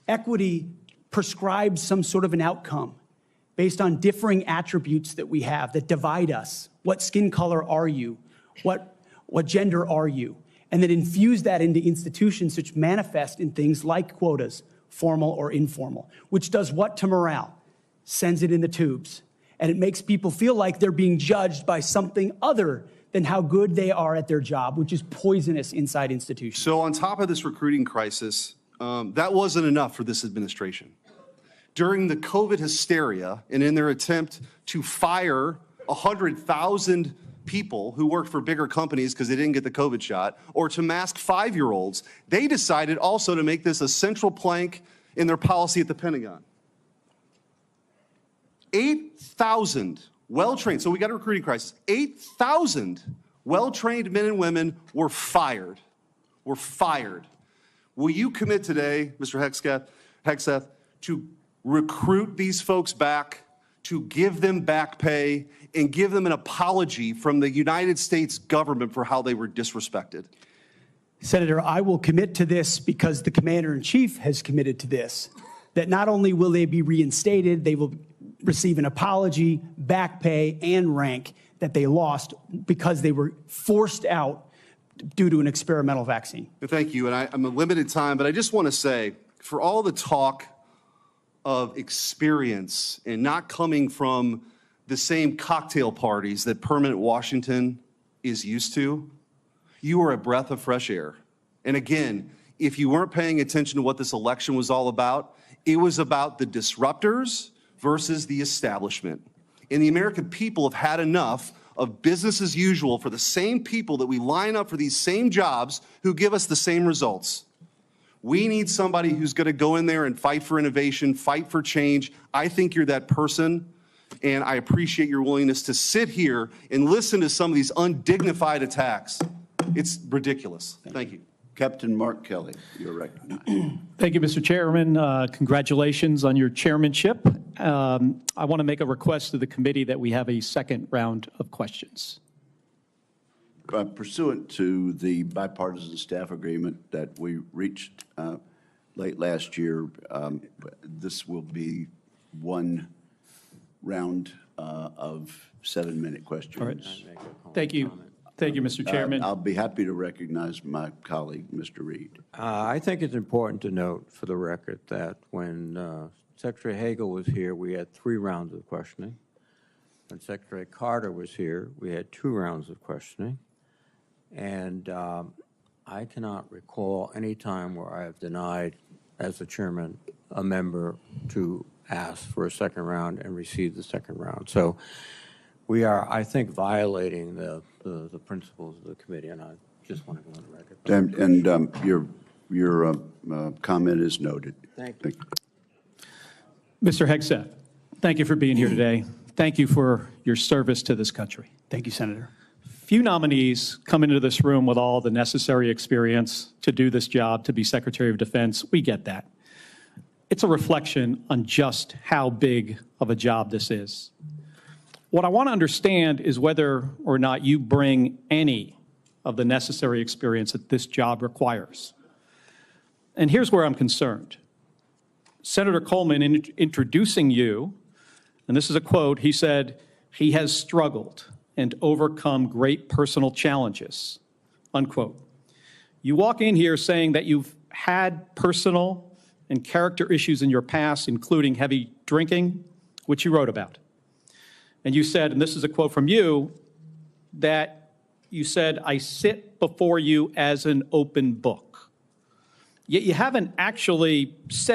Equity prescribes some sort of an outcome based on differing attributes that we have that divide us. What skin color are you? What gender are you? And then infuse that into institutions which manifest in things like quotas, formal or informal, which does what to morale? Sends it in the tubes. And it makes people feel like they're being judged by something other than how good they are at their job, which is poisonous inside institutions. So on top of this recruiting crisis, that wasn't enough for this administration. During the COVID hysteria and in their attempt to fire 100,000 people who worked for bigger companies because they didn't get the COVID shot, or to mask 5-year-olds, they decided also to make this a central plank in their policy at the Pentagon. 8,000 well-trained, so we got a recruiting crisis, 8,000 well-trained men and women were fired. Will you commit today, Mr. Hegseth, to recruit these folks back, to give them back pay, and give them an apology from the United States government for how they were disrespected? Senator, I will commit to this because the Commander-in-Chief has committed to this, that not only will they be reinstated, they will receive an apology, back pay, and rank that they lost because they were forced out due to an experimental vaccine. Thank you, and I'm a limited time, but I just want to say, for all the talk of experience and not coming from the same cocktail parties that permanent Washington is used to, you are a breath of fresh air. And again, if you weren't paying attention to what this election was all about, it was about the disruptors versus the establishment. And the American people have had enough of business as usual for the same people that we line up for these same jobs who give us the same results. We need somebody who's going to go in there and fight for innovation, fight for change. I think you're that person, and I appreciate your willingness to sit here and listen to some of these undignified attacks. It's ridiculous. Thank you. Captain Mark Kelly, you're recognized. Thank you, Mr. Chairman. Congratulations on your chairmanship. I want to make a request to the committee that we have a second round of questions. Pursuant to the bipartisan staff agreement that we reached late last year, this will be one round of 7-minute questions. All right. Thank you. Thank you, Mr. Chairman. I'll be happy to recognize my colleague, Mr. Reed. I think it's important to note for the record that when Secretary Hagel was here, we had 3 rounds of questioning. When Secretary Carter was here, we had 2 rounds of questioning. And I cannot recall any time where I have denied, as the chairman, a member to ask for a second round and receive the second round. So we are, I think, violating the principles of the committee, and I just want to go on the record. And your comment is noted. Thank you. Mr. Hegseth, thank you for being here today. Thank you for your service to this country. Thank you, Senator. Few nominees come into this room with all the necessary experience to do this job, to be Secretary of Defense. We get that. It's a reflection on just how big of a job this is. What I want to understand is whether or not you bring any of the necessary experience that this job requires. And here's where I'm concerned. Senator Coleman, in introducing you, and this is a quote, he said, "He has struggled and overcome great personal challenges," unquote. You walk in here saying that you've had personal and character issues in your past, including heavy drinking, which you wrote about. And you said, and this is a quote from you, that you said, "I sit before you as an open book." Yet you haven't actually said